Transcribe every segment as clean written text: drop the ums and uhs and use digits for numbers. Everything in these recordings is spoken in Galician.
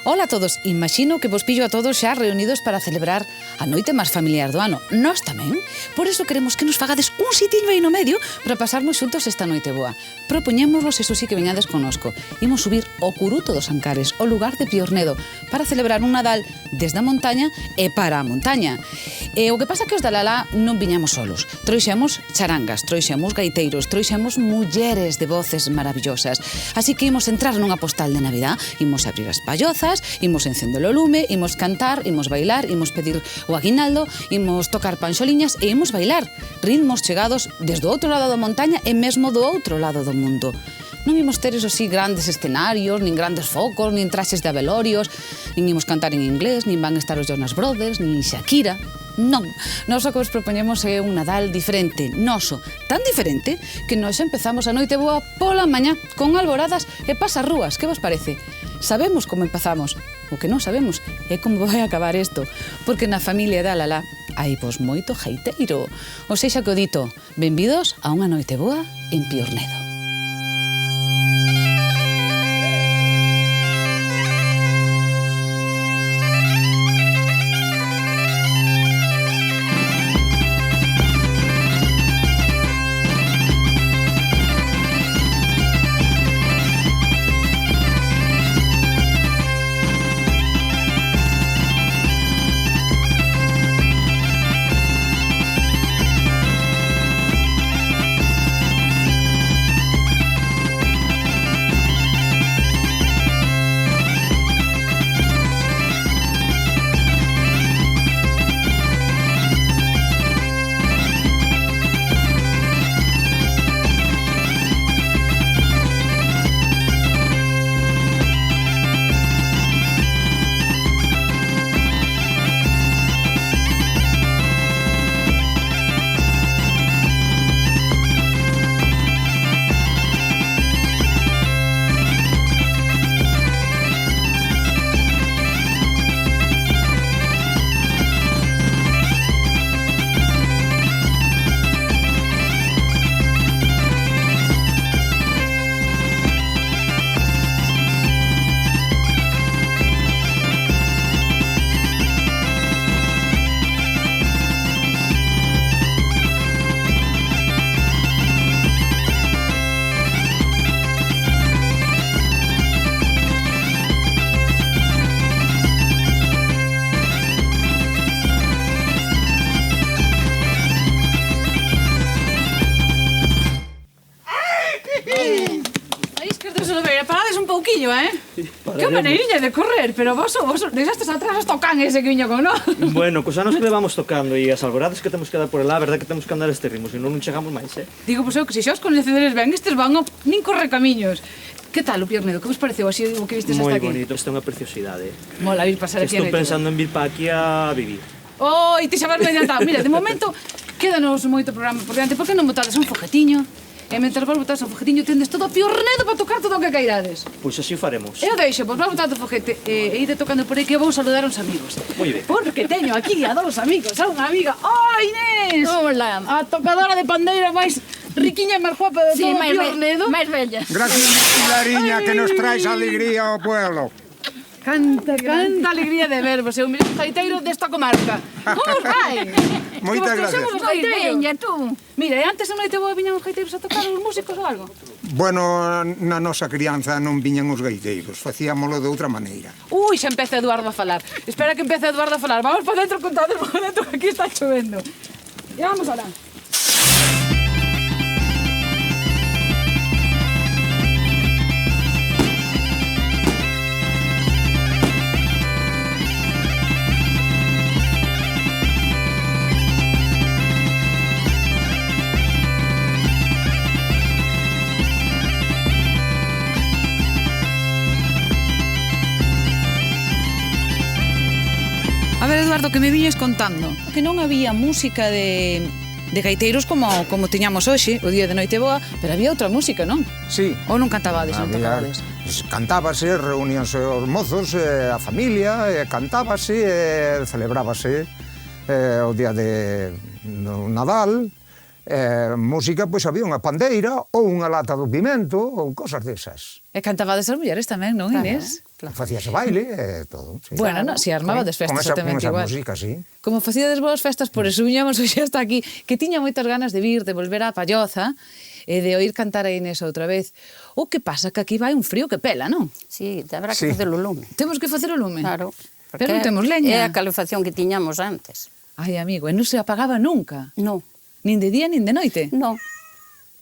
Ola a todos, imagino que vos pillo a todos xa reunidos para celebrar a noite máis familiar do ano. Nós tamén. Por iso queremos que nos fagades un sitiño aí no medio para pasarmos xuntos esta noite boa. Propoñémosvos, eso sí, que veñades conosco. Imos subir o Curuto dos Ancares, o lugar de Piornedo, para celebrar un Nadal desde a montaña e para a montaña. O que pasa que os da Lalá non viñamos solos. Trouxemos charangas, trouxemos gaiteiros, trouxemos mulleres de voces maravillosas. Así que imos entrar nunha postal de Navidad, imos abrir as pallozas, imos encender o lume, imos cantar, imos bailar, imos pedir o aguinaldo, imos tocar panxoliñas e imos bailar ritmos chegados desde o outro lado da montaña e mesmo do outro lado do mundo. Non imos ter, eso sí, grandes escenarios, nin grandes focos, nin traxes de abelorios, nin imos cantar en inglés, nin van estar os Jonas Brothers, nin Shakira. Non, nós o que vos propoñemos é un Nadal diferente, noso, tan diferente que nós empezamos a noite boa pola mañá, con alboradas e pasarrúas, que vos parece? Sabemos como empezamos, o que non sabemos é como vai acabar isto, porque na familia da Lalá hai vos moito gaiteiro. O sexa que o dito, benvidos a unha noite boa en Piornedo. Que maneiriña de correr, pero vos deixastes atrás hasta o can ese que viña con nós. Bueno, cos anos que levamos tocando e as alboradas que temos que dar por lá, a verdade que temos que andar este ritmo, senón non chegamos máis, Digo, pois eu que se xa os coñecedes ben, estes van nin corre camiños. Que tal o Piornedo? Que vos pareceu así o que vistes hasta aquí? Moi bonito, esta é unha preciosidade. Mola vir pasar aquí. Estou pensando en vir pa aquí a vivir. Oh, e ti xa vas mediantado. Mira, de momento, quédanos moito programa por diante. Por que non botades un foguetiño? E mentre vos botades o foguetiño, tendes todo o Piornedo para tocar todo o que cairades. Pois así faremos. Eu deixo, vos vou botar o foguete e ide tocando por aí que vou saludar uns amigos. Moi ben. Porque teño aquí a dous amigos, a unha amiga. Hola, Inés! Hola. A tocadora de pandeira máis riquiña e máis guapa de todo o Piornedo. Máis bella. Gracias, Lariña, que nos traes alegría ao pueblo. Canta alegría de verbos. É un mismo gaiteiro desta comarca. Como os vai? Moitas gracias. Veña, tú. Mira, e antes a noite boa viñan os gaiteiros a tocar os músicos ou algo? Bueno, na nosa crianza non viñan os gaiteiros, facíamolo de outra maneira. Ui, xa empeza Eduardo a falar. Espera que empece Eduardo a falar. Vamos para dentro con todos, por dentro que aquí está chovendo. E vamos alá. A ver, Eduardo, que me viñes contando que non había música de gaiteiros como tiñamos hoxe, o día de noite boa, pero había outra música, non? Sí. Ou non cantabades, non tocabades? Cantábase, reuníanse os mozos, a familia, cantábase, celebrábase o día de Nadal, Música, pois había unha pandeira ou unha lata do pimento ou cosas desas. E cantabades as mulleres tamén, non, Inés? Facíase baile e todo. Sí. Bueno, no, si armabades festas Con exactamente esa igual. música, sí. Como facíades boas festas, por eso viñamos hoxe hasta aquí, que tiña moitas ganas de vir, de volver á Palloza, e de oír cantar a Inés outra vez. O que pasa que aquí vai un frío que pela, non? Sí, habrá que facer o lume. Temos que facer o lume. Claro. Pero non temos leña. É a calefacción que tiñamos antes. Ai, amigo, e non se apagaba nunca. No, Nin de día, nin de noite. no.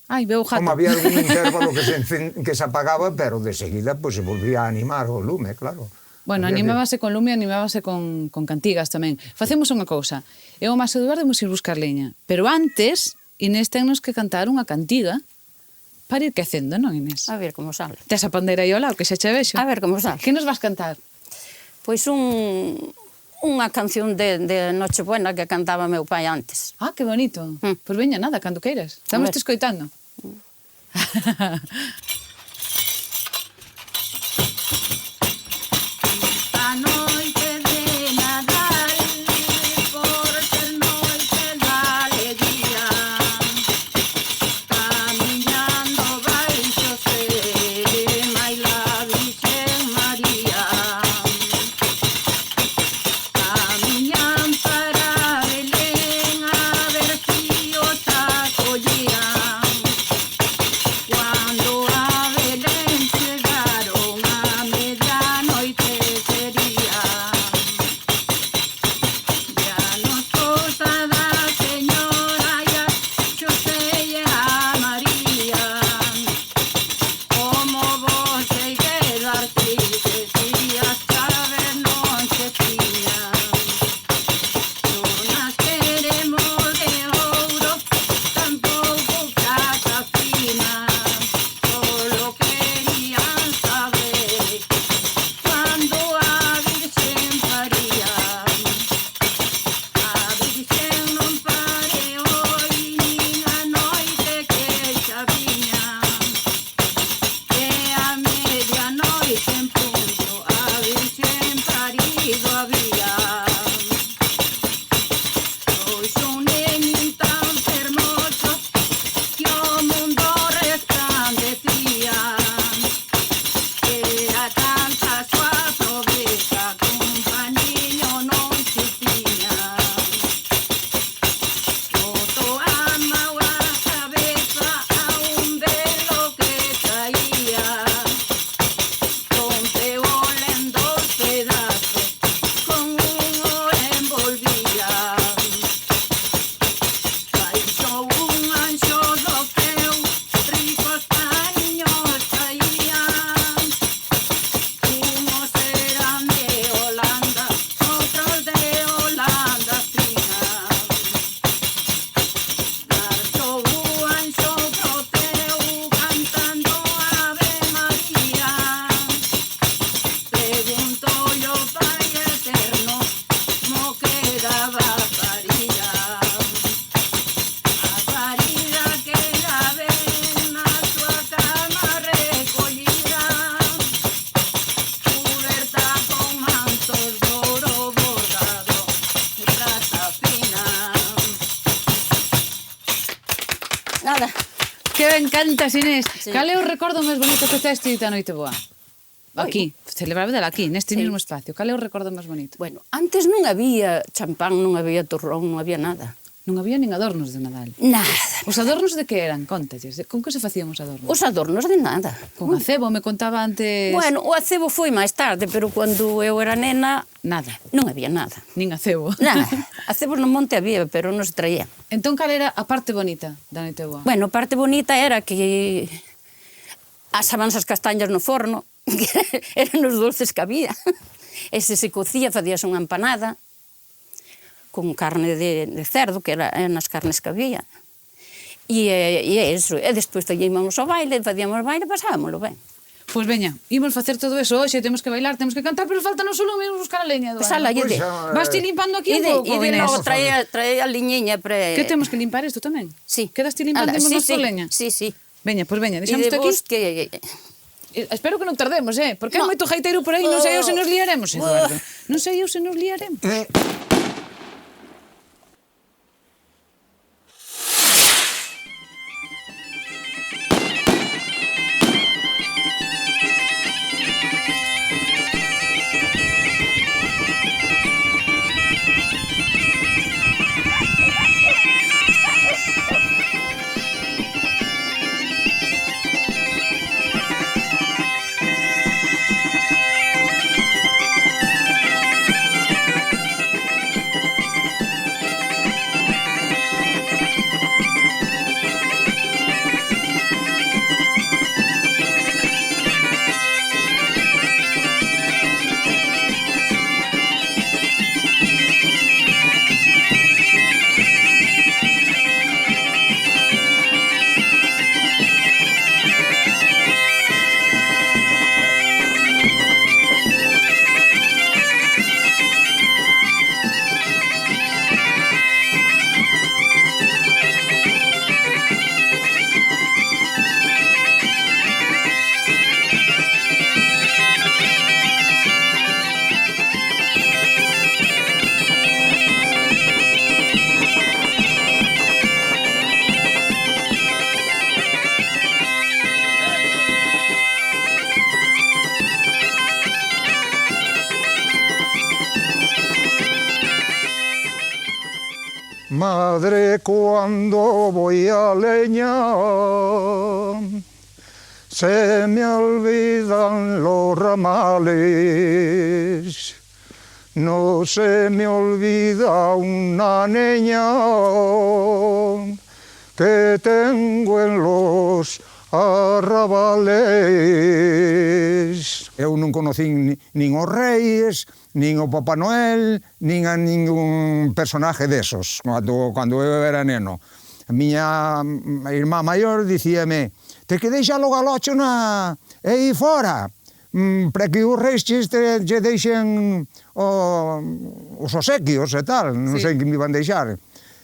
Ai, veo o jato. Como había algún intervalo que se apagaba, pero de seguida pues, se volvía a animar o lume, claro. Bueno, animábase con lume, animábase con cantigas tamén. Facemos unha cousa. Eu e o Mas Eduardo imos ir buscar leña. Pero antes, Inés tennos que cantar unha cantiga para ir quecendo, non, Inés? A ver como sale. Tes a pandeira aí ao lado, que xa che vexo. A ver como sale. Que nos vas cantar? Pois unha canción de Nochebuena que cantaba meu pai antes. Ah, que bonito. Pois veña, nada, cando queiras. Estamos te escoitando. A noite de Nadal, por ser noite da alegría, camiñando baixo serema e la Virgen María. Camiñan para Belén a ver si os acollían. Cuando a Belén chegaron a medianoite sería. Ya nos cosa da Señora e a Xosé e a María. Como vos cheguei dar que si as chaves non se tiñan. Non as queremos de ouro, tampouco plata fina. Solo querían saber cando a Virgen faría. A Virgen non pare hoi nin a noite que xa viña. E a medianoite en punto a Virgen parido había. Pois un neñín tan fermoso que o mundo resplandecía. Era tanta a súa pobreza que un paniño non se tiña. Botou a mão á cabeza a un velo que traía. Rompeola en dos pedazos, con uno envolvía. Baixou un anxo do ceu, ricos paniños traían. Unos eran de Holanda, otros de Holanda fina. Marchou o anxo pro ceu cantando Ave María. Preguntou-lhe o Pai Eterno como quedaba a parida. A parida queda ben na súa cama recollida, cuberta con mantos de ouro bordado e prata fina. Nada. Que ben cantas, Inés. Sí. Cal é o recordo máis bonito que tes ti da noite boa? Aquí, celebrabedela aquí, neste mesmo espacio. Cal é o recordo máis bonito? Bueno, antes non había champán, non había turrón, non había nada. Non había nin adornos de Nadal. Nada. Os adornos de que eran? Contalles. Con que se facían os adornos? Os adornos de nada. Con acebo, me contaba antes... Bueno, o acebo foi máis tarde, pero cando eu era nena Nada, non había nada. nin acebo. Nada. Acebos no monte había, pero non se traía. Entón, cal era a parte bonita da noite boa? Bueno, a parte bonita era que asaban as castañas no forno, que eran os dulces que había. E se cocía, facíase unha empanada con carne de cerdo, que eran as carnes que había. E eso. E despois íbamos ao baile, facíamos baile, pasábamoslo ben. Pois veña, imos facer todo eso hoxe, temos que bailar, temos que cantar, pero falta non solo imos buscar a leña do Pois ala, ano. ide. Vas ti limpando aquí un pouco, de Inés? logo trae a liñiña para... Que temos que limpar isto tamén? Sí. Quedas ti limpando Ala, imos sí, por sí, leña? Sí, sí. Veña, pois veña, E deixamos de aquí. vos que... Espero que non tardemos, porque hai No. moito jaiteiro por aí, non sei eu se nos liaremos, Eduardo. Non sei eu se nos liaremos. Madre, cuando voy a leñar, se me olvidan los ramales, no se me olvida una niña que tengo en los arrabales. Eu non conocín nin os reis, nin o Papá Noel, nin a ningún personaje desos, cando eu era neno. A miña irmá maior dicíame: te que deixa o galocho aí fora, para que os reis lle deixen os obsequios e tal, non sei que me iban deixar.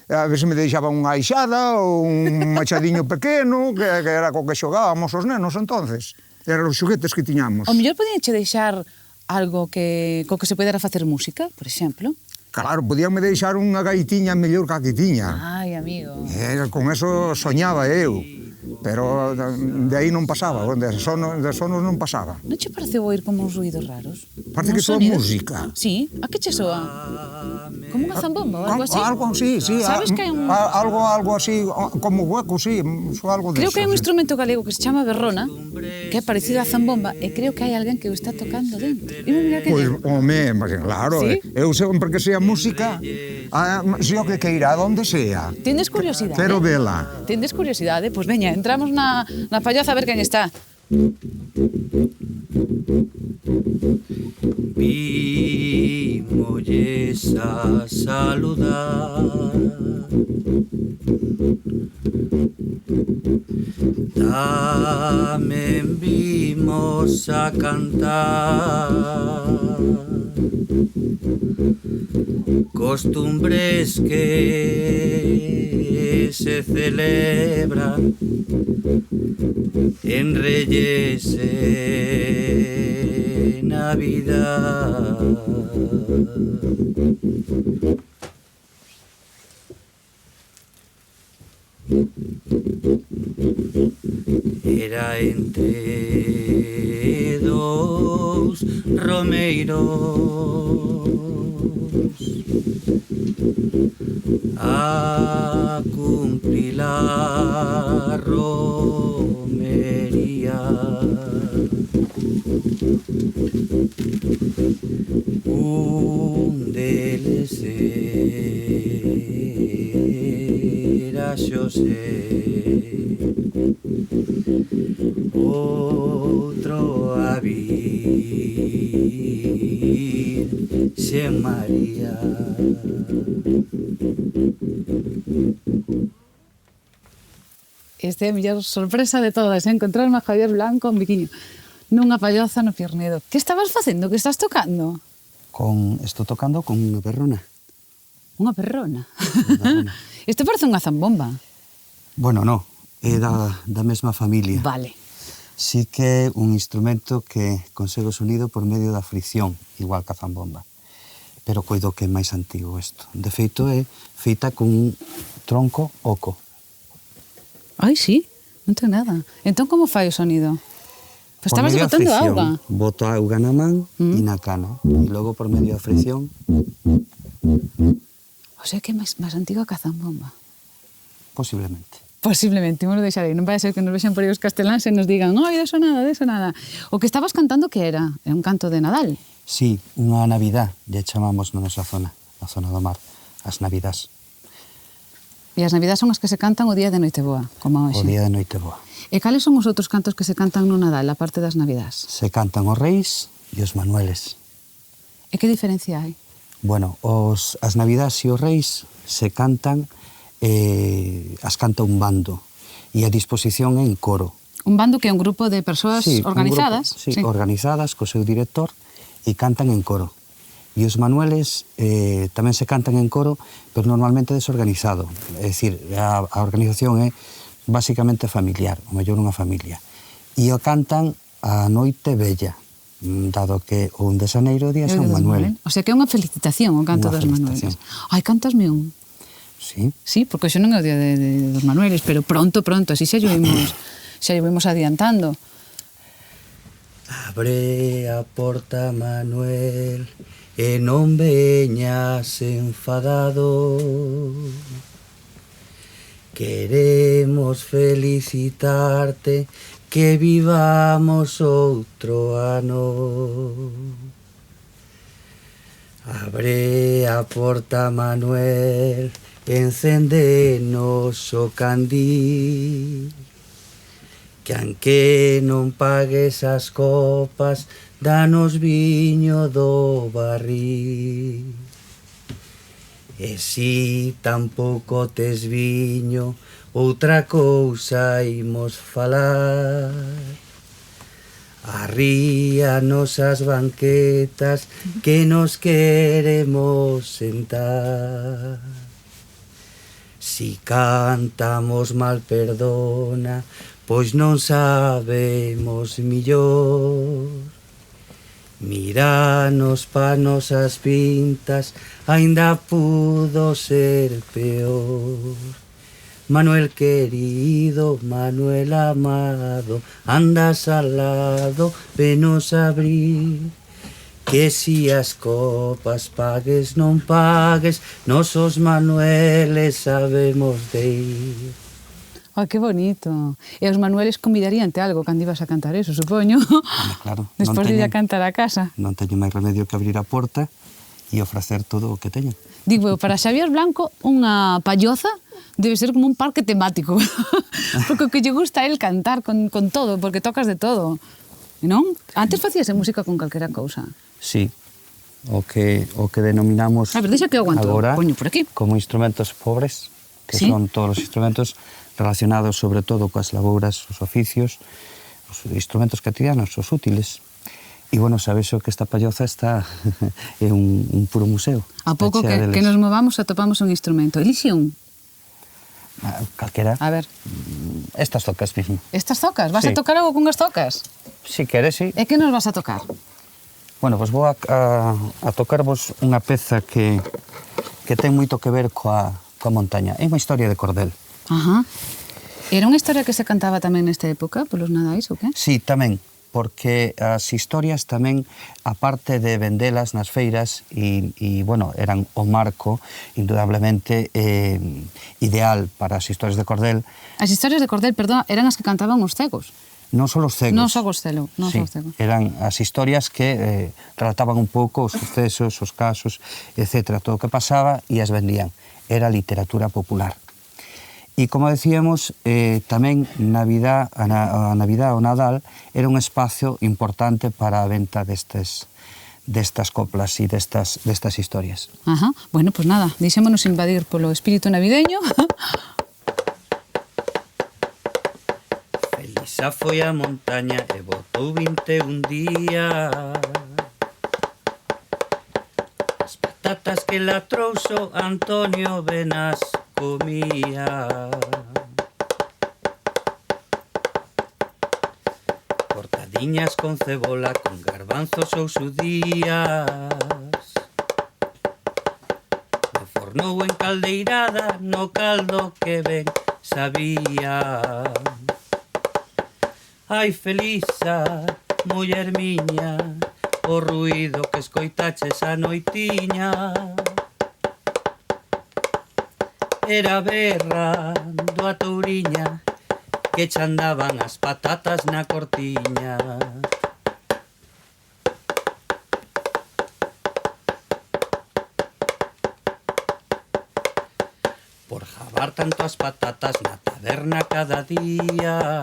A ver se me deixaban unha aixada ou un machadiño pequeno, que era co que xogábamos os nenos entonces. Eran os xoguetes que tiñamos. O mellor podíanche deixar algo co que se podera facer música, por exemplo? Claro, podíanme deixar unha gaitiña mellor que a que tiña. Ai, amigo. Con eso soñaba eu. Pero de aí non pasaba, de sonos non pasaba. Non che pareceu oír como uns ruidos raros? Parece que soa música. Sí, a que che soa? Como unha zambomba ou algo así? Algo así, sí. Sabes que hai un... Algo así, como hueco, sí, soa algo Creo deso. que hai un instrumento galego que se chama berrona, que é parecido á zambomba, e creo que hai alguén que o está tocando dentro. Imos mirar que Pois, home, claro, ¿Sí? Eu sempre que sea música, se o que queira, onde sea. Tendes curiosidade? Quero vela. Tendes curiosidade? Pois veña, entramos na palloza a ver quen está. Vimolles a saludar, tamén vimos a cantar, costumbres que se celebran en Reyes e Navidad. Era entre dos romeiros a cumplir la romería. Un deles era Xosé, outro a Virxen María. Esta é a mellor sorpresa de todas, encontrarme a Javier Blanco en biquiño nunha palloza no Piernedo. Que estabas facendo? Que estás tocando? Estou tocando con unha perrona. Unha perrona. Isto parece unha zambomba. Bueno, no, é da mesma familia. Vale. Sí que é un instrumento que consegue o sonido por medio da fricción, igual que a zambomba. Pero coido que é máis antigo isto. De feito, é feita con un tronco oco. Ai, sí, non ten nada. Entón, como fai o sonido? Pues estabas botando auga. Boto auga na man e na cana. E logo, por medio da fricción... O sea que é máis antigo que a zambomba. Posiblemente. Posiblemente, imos deixar aí. Non vai ser que nos vexan por aí os casteláns e nos digan oi, deso nada, deso nada. O que estabas cantando, que era? É un canto de Nadal. Sí, unha Navidad, lle chamamos na nosa zona, na zona do mar, as Navidás. E as Navidades son as que se cantan o día de Noiteboa, como hoxe. O día de Noiteboa. E cales son os outros cantos que se cantan no Nadal, a parte das Navidades? Se cantan os reis e os manueles. E que diferencia hai? Bueno, as Navidades e os reis se cantan, as canta un bando, e a disposición é en coro. Un bando que é un grupo de persoas organizadas? Sí, organizadas, co seu director, e cantan en coro. E os manueles tamén se cantan en coro, pero normalmente desorganizado. É dicir, a organización é basicamente familiar, o mellor unha familia. E o cantan a noite bella, dado que o 1 de xaneiro día San Manuel. O sea que é unha felicitación o canto dos manueles. Ai, cantasme un. Sí. Sí, porque xo non é o día dos manueles, pero pronto, así xa lle vimos adiantando. Abre a porta, Manuel, e non veñas enfadado. Queremos felicitarte, que vivamos outro ano. Abre a porta, Manuel, encéndenos o candil, que anque non pagues as copas, danos viño do barril. E si tampouco tes viño, outra cousa imos falar. Arríanos as banquetas, que nos queremos sentar. Si cantamos mal, perdona, pois non sabemos millor. Miranos pa nosas pintas, aínda pudo ser peor. Manuel querido, Manuel amado, andas al lado, venos abrir. Que si as copas pagues, non pagues, nosos Manueles sabemos de ir. Ai, que bonito. E os Manueles convidaríante algo cando ibas a cantar eso, supoño. Claro, Despois de ir a cantar a casa. Non teño máis remedio que abrir a porta e ofrecer todo o que teño. Digo, para Xavier Blanco, unha palloza debe ser como un parque temático. Porque o que lle gusta é el cantar con todo, porque tocas de todo. Non? Antes facíase música con calquera cousa. Sí, o que denominamos A ver, deixa que eu aguanto. agora Poño por aquí. como instrumentos pobres, que Sí. son todos os instrumentos relacionados sobre todo coas labouras, os oficios, os instrumentos cotidianos, os útiles. E, bueno, sabes o que esta palloza está é un puro museo. A pouco Está chea que deles. nos movamos atopamos un instrumento. Elixe un. Calquera. A ver, Estas tocas mismo. estas tocas? Vas a Sí. tocar algo con as tocas? Si queres, sí. E que nos vas a tocar? Bueno, pois vou a tocarvos unha peza que ten moito que ver coa montaña. É unha historia de cordel. Ajá. Era unha historia que se cantaba tamén nesta época, polos nadais, ou que? Sí, tamén, porque as historias tamén, aparte de vendelas nas feiras, e bueno, eran o marco, indudablemente, ideal para as historias de cordel. As historias de cordel, perdón, eran as que cantaban os cegos. Non só os cegos. Non só os cegos, non Sí, só os cegos. eran as historias que relataban un pouco os sucesos, os casos, etc. Todo o que pasaba e as vendían. Era literatura popular. E, como decíamos, tamén a Navidad, o Nadal, era un espacio importante para a venta destas coplas e destas historias. Ajá. Bueno, pues nada, deixémonos invadir polo espírito navideño. Felisa foi a montaña e botou 21 días. As patatas que la trouxo Antonio Benas comía. Cortadiñas con cebola, con garbanzos ou sudías. No fornou en caldeirada, no caldo que ben sabía. Ai, Felisa, muller miña, o ruído que escoitaches a noitiña. Era berra do touriña que che andaban as patatas na cortiña. Por jabar tanto as patatas na taberna cada día,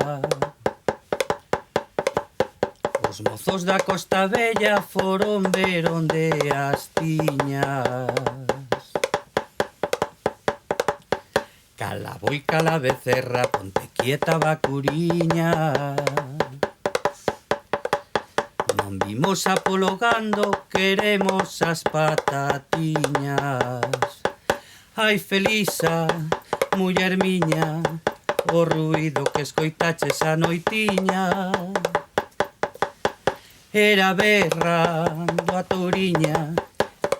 os mozos da Costa Bella foron ver onde as tiñas. Cala boi, cala becerra, ponte quieta, vacuriña. Non vimos apologando, queremos as patatiñas. Ai, Felisa, muller miña, o ruído que escoitaches a noitiña. Era berra do touriña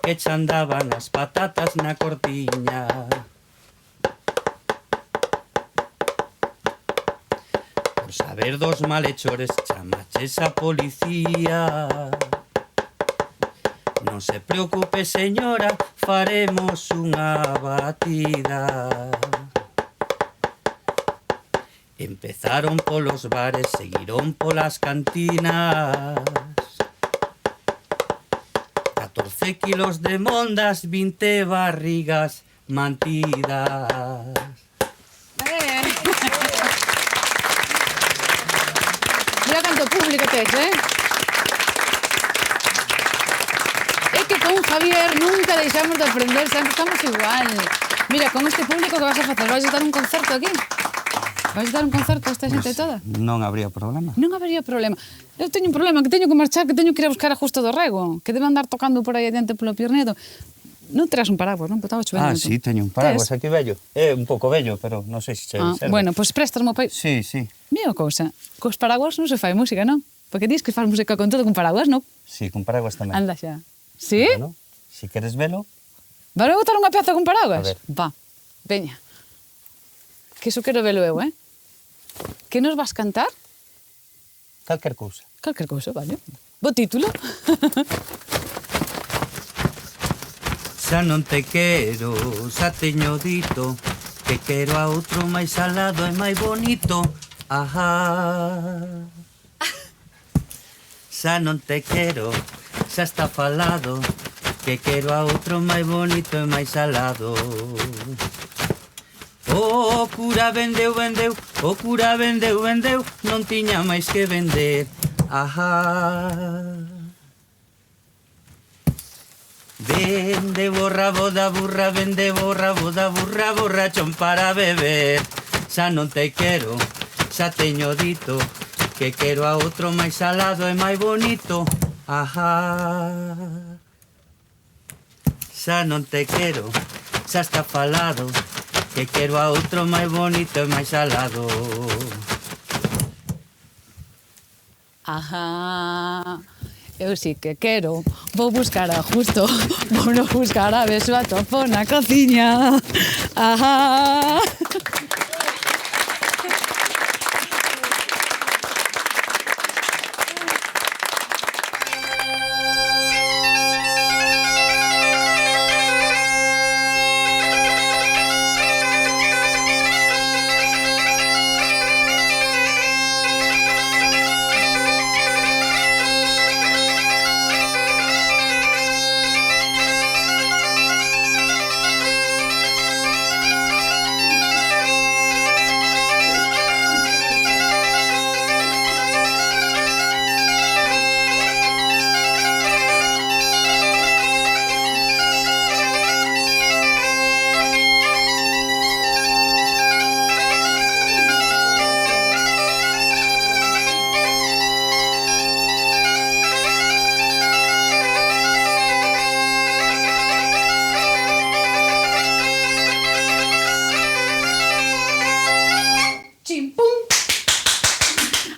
que che andaban as patatas na cortiña. Por saber dos malhechores chamaches a policía. Non se preocupe, señora, faremos unha batida. Empezaron polos bares, seguiron polas cantinas. 14 kilos de mondas, 20 barrigas mantidas. Mira canto público tes, É que con Javier nunca deixamos de aprender, sempre estamos igual. Mira, con este público que vas a facer? Vais a dar un concerto aquí? Vais dar un concerto a esta xente toda? Non habría problema. Non habería problema. Eu teño un problema, que teño que marchar, que teño que ir a buscar a Justo do Rego, que debe andar tocando por aí adiante polo Piornedo. Non terás un paraguas, non? Estaba chovendo. Sí, teño un paraguas aquí vello. É un pouco vello, pero non sei se che serve. Bueno, pois préstasmo para... Sí, sí. Mira cousa, cos paraguas non se fai música, non? Porque dis que faz música con todo con paraguas, non? Sí, con paraguas tamén. Anda xa. Sí? Bueno, si queres velo, Vale botar unha peza con paraguas? A ver. Va, veña. Que iso quero velo eu, Que nos vas cantar? calquer cousa. Calquer cousa, vale. Bo título. Xa non te quero, xa teño dito que quero a outro máis salado e máis bonito. Ajá. Xa non te quero, xa está falado que quero a outro máis bonito e máis salado. O cura vendeu, vendeu, o cura vendeu, vendeu, non tiña máis que vender. Ajá. Vende borra boda burra, vende borra boda burra, borrachón para beber. Xa non te quero, xa teño dito que quero a outro máis salado e máis bonito. Ajá. Xa non te quero, xa está falado que quero a outro máis bonito e máis salado. Ajá. Eu sí que quero, vou buscar a Justo, vou no buscar a beso a topo na cociña. Ajá.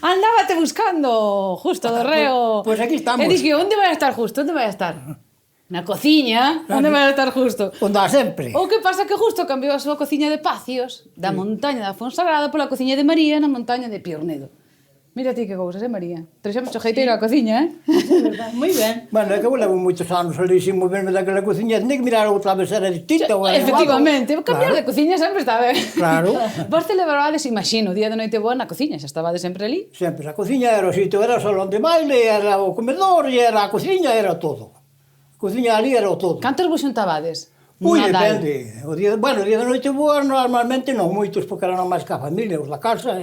Andábate buscando, Justo do Reo. Pois aquí estamos. E dixo, onde vai a estar Justo? Onde vai a estar? Na cociña. Onde vai a estar Justo? Onde sempre. O que pasa que Justo cambiou a súa cociña de Pacios, da montaña da Fonsagrada, pola cociña de María, na montaña de Piornedo. Mira ti que cousas, María? Trexemos o jeiteiro á cociña, Moi ben. Bueno, é que eu levo moitos anos ali sin moverme daquela cociña, ten que mirar outra vez era distinta. ou era Efectivamente, igual. cambiar de cociña sempre está ben. Claro. Vos celebrabades, imagino, día de noite boa na cociña, xa estabades sempre ali. Sempre, a cociña era o sitio, era o salón de baile, era o comedor, e era a cociña, era todo. A cociña ali era o todo. Cantos vos xuntavades? Ui, Nadal. depende. O día, bueno, o día de noite boa normalmente non moitos, porque eran máis que a familia, os da casa.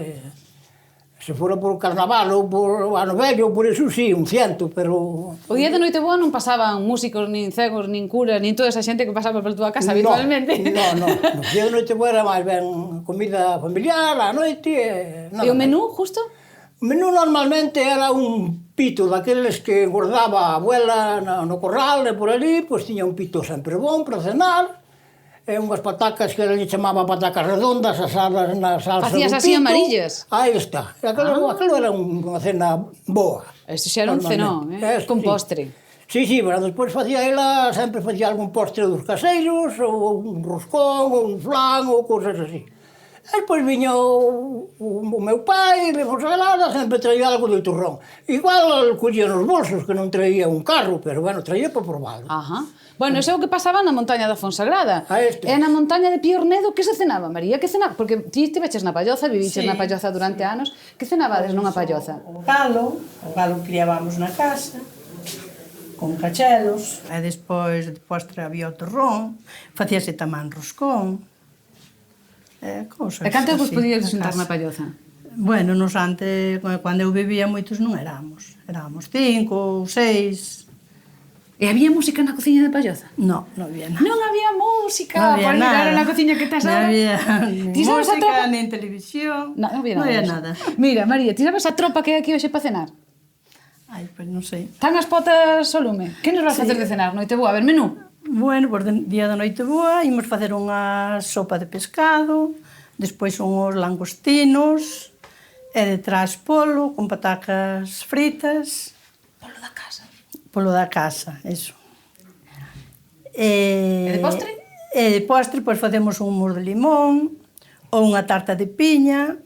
Se fora por carnaval ou por ano vello, por eso sí, un 100, pero... O día de noite boa non pasaban músicos, nin cegos, nin curas, nin toda esa xente que pasaba por túa casa habitualmente. No. O día de noite boa era máis ben comida familiar, a noite... E o menú, Justo? O menú normalmente era un pito daqueles que engordaba a abuela no corral e por ali, pois tiña un pito sempre bon para cenar, e unhas patacas que lle chamaba patacas redondas, asadas na salsa Facías do así pito. amarillas? Aí está. Aquilo era unha cena boa. Eso xa era un cenón, con postre. Sí, pero despois facía ela, sempre facía algún postre dos caseiros, ou un roscón, ou un flan, ou cousas así. Despois viña o meu pai, de Fonsagrada, sempre traía algo de turrón. Igual collía nos bolsos, que non traía un carro, pero bueno, traía para probarlo. Ajá. Bueno, eso é o que pasaba na montaña da Fonsagrada. Este. E na montaña de Piornedo, que se cenaba, María? Que cenaba? Porque ti estiveches na Palloza, viviches Sí. na Palloza durante anos. Que cenabades nunha Palloza? O galo criábamos na casa, con cachelos, e despois de postre había o torrón, facíase tamén roscón, cousas E cantos vos así, podíades na sentar casa. na Palloza? Bueno, nos antes, cando eu vivía, moitos non éramos. Éramos 5 ou 6. E había música na cociña de Palloza? Non, non había nada. Non había música, Non había por mirar nada. na cociña que estás Non ahora. había Ti sabes a música, tropa? nin televisión. Non había Non nada. había diso. nada. Mira, María, ti sabes a tropa que hai aquí hoxe para cenar? Ai, pois non sei. Están as potas ao lume. Que nos vas facer de cenar? Noite boa, a ver, menú. Bueno, por día da noite boa, imos facer unha sopa de pescado, despois unhos langostinos, e detrás polo, con patacas fritas. Polo da casa. Polo da casa, eso. E de postre? E de postre, pois facemos un hummus de limón, ou unha tarta de piña,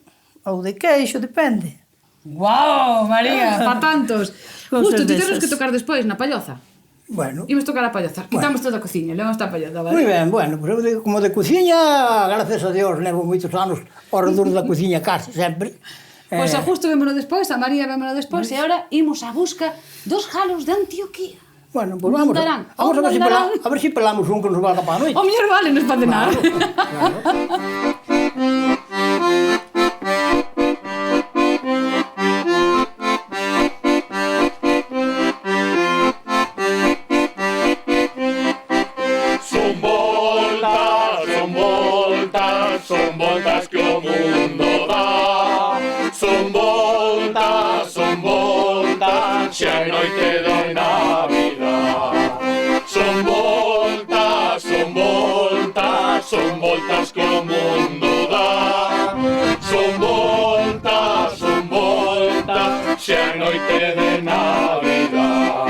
ou de queixo, depende. Guau, María, pa tantos. Cousas Justo, ti tens desas. que tocar despois na Palloza. Bueno, Imos tocar a Palloza. Quitamos toda a cociña, levamos esta Palloza, vale? moi ben, bueno, pues eu como de cociña, gracias a Dios, levo moitos anos ao redor da cociña casi, sempre. Pois a justo vémonos despois, a María vémonos despois, e agora imos a busca dos jalos de Antioquía. Bueno, pues vamos, Darán, vamos a ver, darán. a ver si pelamos un que nos valga para a noite. O mellor vale nos para cenar. Son voltas que o mundo dá. Son voltas, xa é noite de Navidad. Son voltas que o mundo dá. Son voltas, xa é noite de Navidad.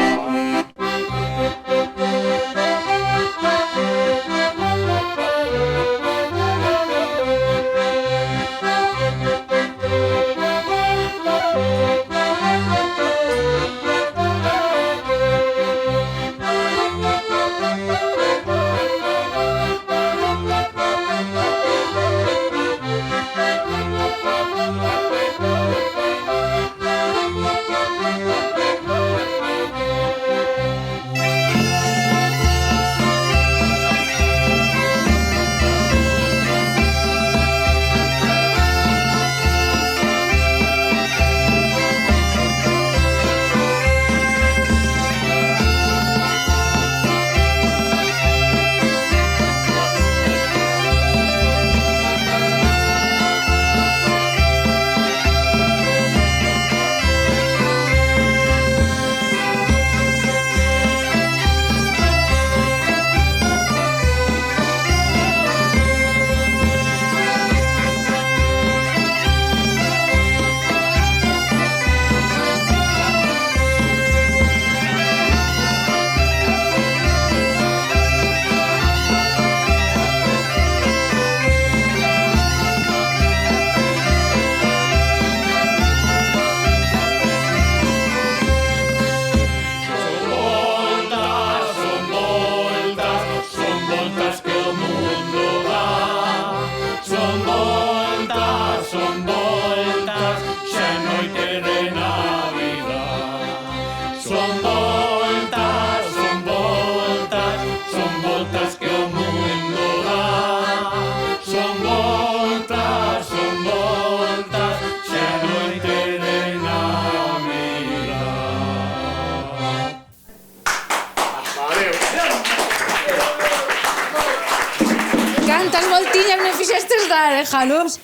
Cantas voltiñas me fixestes dar, jalos?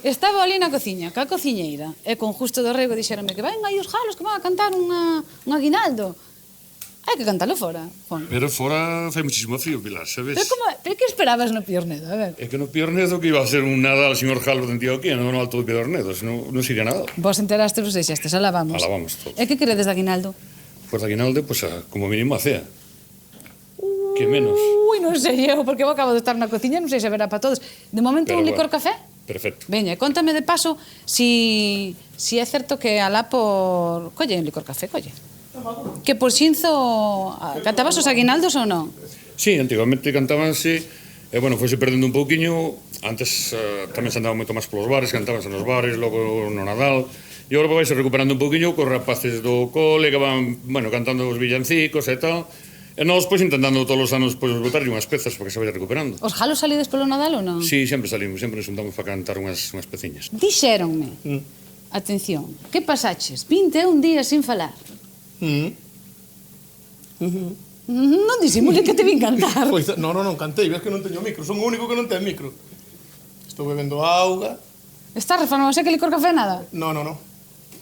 Estaba ali na cociña, ca cociñeira, e con Justo do Rego dixeronme que ven aí os jalos que van a cantar un aguinaldo. Hai que cantalo fora, Juan. Pero fora fai muchísimo frío, Pilar, sabes? Pero que esperabas no Piornedo, a ver? É que no Piornedo que iba a ser un Nadal señor Jalo de Antioquía, non no alto do Piornedo, senón non sería nada. Vos enterastes, vos deixastes, alá vamos. Alá vamos todos. E que queredes de aguinaldo? Pois de aguinaldo, como mínimo a cea. Que menos. Ui, non sei eu, porque eu acabo de estar na cociña, non sei se verá para todos. De momento Pero un licor bueno. café? Perfecto. Veña, contame de paso si é certo que alá por... Colle, un licor café, colle. Que por Xinzo cantabas os aguinaldos ou non? Sí, antigamente cantábanse, e, bueno, foise perdendo un pouquiño. Antes tamén se andaba moito máis polos bares, cantábanse nos bares, logo no Nadal. E agora vai se recuperando un pouquiño cos rapaces do cole que van, bueno, cantando os villancicos e tal. E nós, pois, intentando todos os anos, pois, botarlle unhas pezas para que se vaya recuperando. Os jalos salides polo Nadal ou non? Sí, sempre salimos, sempre nos juntamos para cantar unhas peciñas. Dixéronme, atención, que pasaches 21 días sin falar? Non disimule que te vin cantar. Pois, non cantei, ves que non teño micro, son o único que non ten micro. Estou bebendo auga. Está reformado, que licor café nada? Non.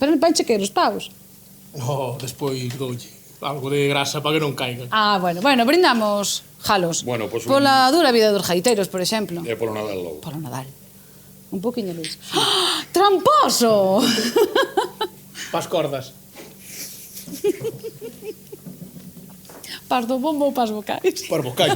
Pero en panche que os paus? No, despois doulle algo de grasa para que non caiga. Ah, bueno, brindamos jalos. Bueno, pues Pola dura vida dos gaiteiros, por exemplo. E polo Nadal logo. Polo Nadal. Un poquinho, Luis. ¡Ah! ¡Tramposo! Pas cordas. Pas do bombo ou pas vocais? Pas vocais.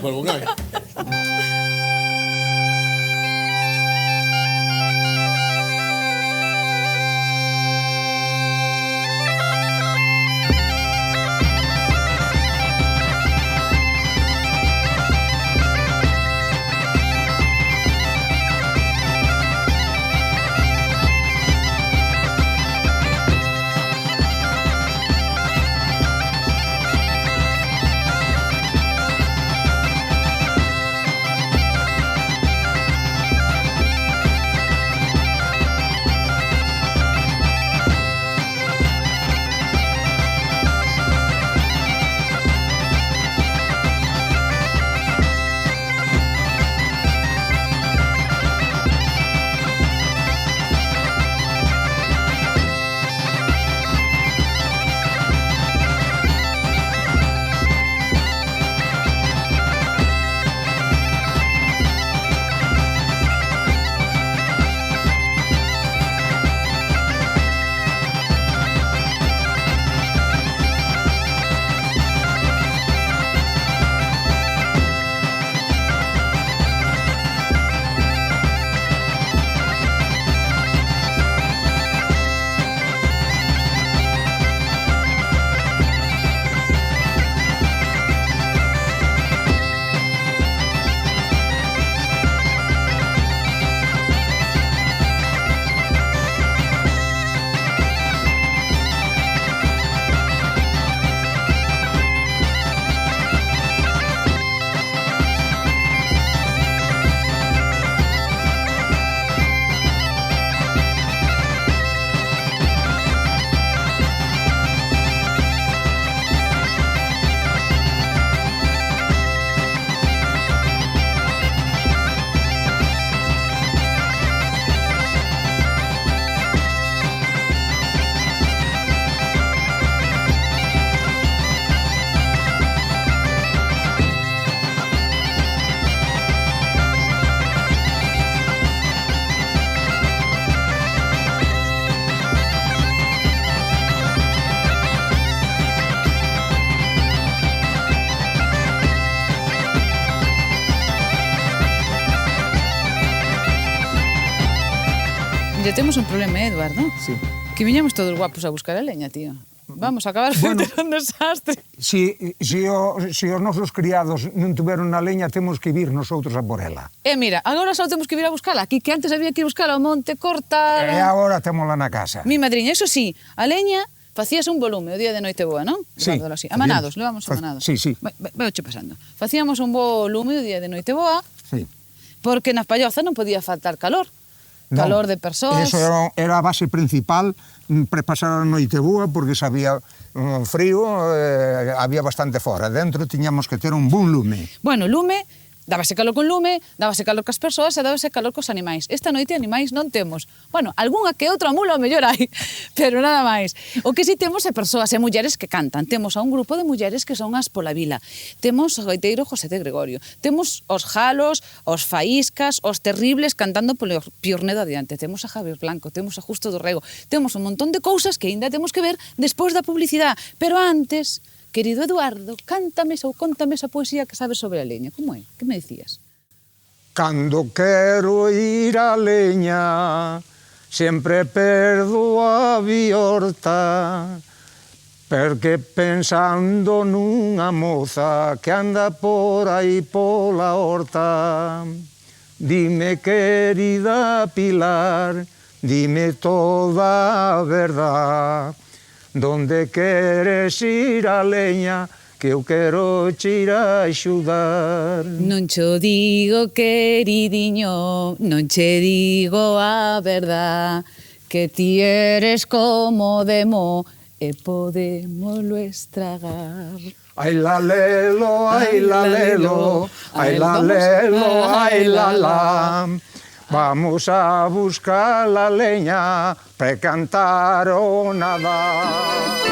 Mira, temos un problema, Eduardo? Sí. Que viñamos todos guapos a buscar a leña, tío. Vamos a acabar Bueno, un desastre. Si os nosos criados non tuveron na leña, temos que vir nosotros a por ela. Mira, agora só temos que vir a buscala. Aquí que antes había que ir buscala ao monte, cortar... E agora témola na casa. Mi madriña, eso sí, a leña facías un volume o día de noite boa, non? Sí. Así. Amanados, levamos amanados. Sí. Veuche pasando. Facíamos un volume o día de noite boa, Sí. porque na Palloza non podía faltar calor. Calor de persoas. Eso era a base principal para pasar a noite boa, porque se había frío, había bastante fora. Dentro tiñamos que ter un buen lume. Bueno, lume, dábase calor con lume, dábase calor cas persoas e dábase calor cos animais. Esta noite animais non temos. Bueno, algunha que outra mula o mellor hai, pero nada máis. O que si temos é persoas e mulleres que cantan. Temos a un grupo de mulleres que son as pola vila. Temos o gaiteiro José de Gregorio. Temos os jalos, os faíscas, os terribles cantando polo Piornedo adiante. Temos a Javier Blanco, temos a Justo do Rego. Temos un montón de cousas que ainda temos que ver despois da publicidade. Pero antes... Querido Eduardo, cántame ou contame esa poesía que sabes sobre a leña. Como é? Que me dicías? Cando quero ir a leña, sempre perdo a biorta, porque pensando nunha moza que anda por aí pola horta. Dime, querida Pilar, dime toda a verdad, donde queres ir a leña, que eu quero che ir a axudar. Non cho digo, queridiño, non che digo a verdad, que ti eres como demo e podémoslo estragar. Ai la lelo, ai la lelo, ai la lelo, ai la la. Vamos a buscar la leña para cantar o nadar.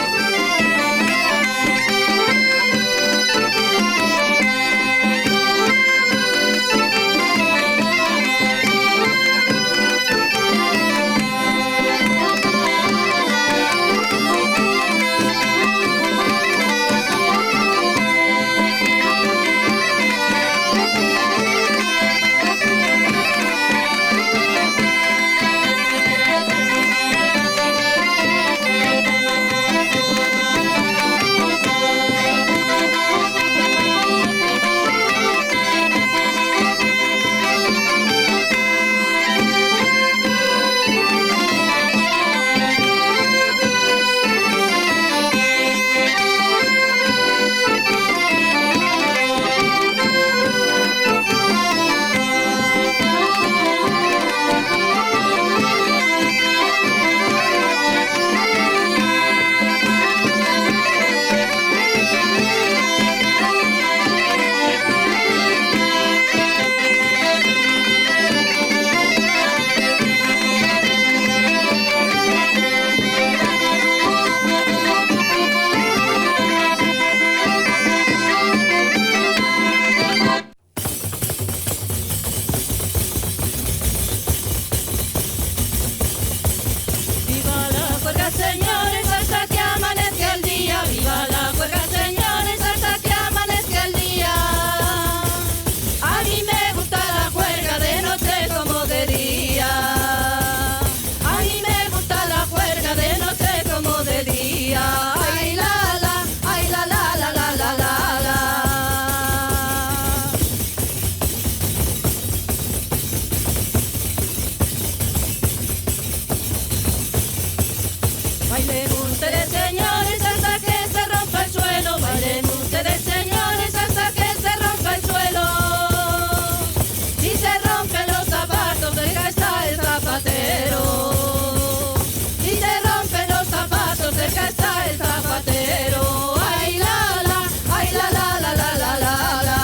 Bailen ustedes, señores, hasta que se rompa el suelo. Bailen ustedes, señores, hasta que se rompa el suelo. Si se rompen los zapatos, deja estar el zapatero. Si se rompen los zapatos, deja estar el zapatero. Ay, la, la, ay, la, la, la, la, la, la, la.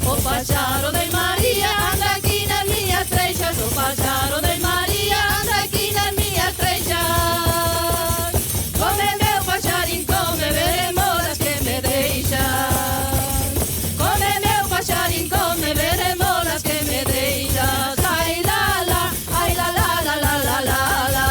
O paxaro de María anda aquí nas miñas treixas. O paxaro de María anda aquí nas miñas treixas. Come meu paxarín, come, veremos as que me deixas. Come meu paxarín, come, veremos as que me deixas. Ai la la, ai la la la la la la la.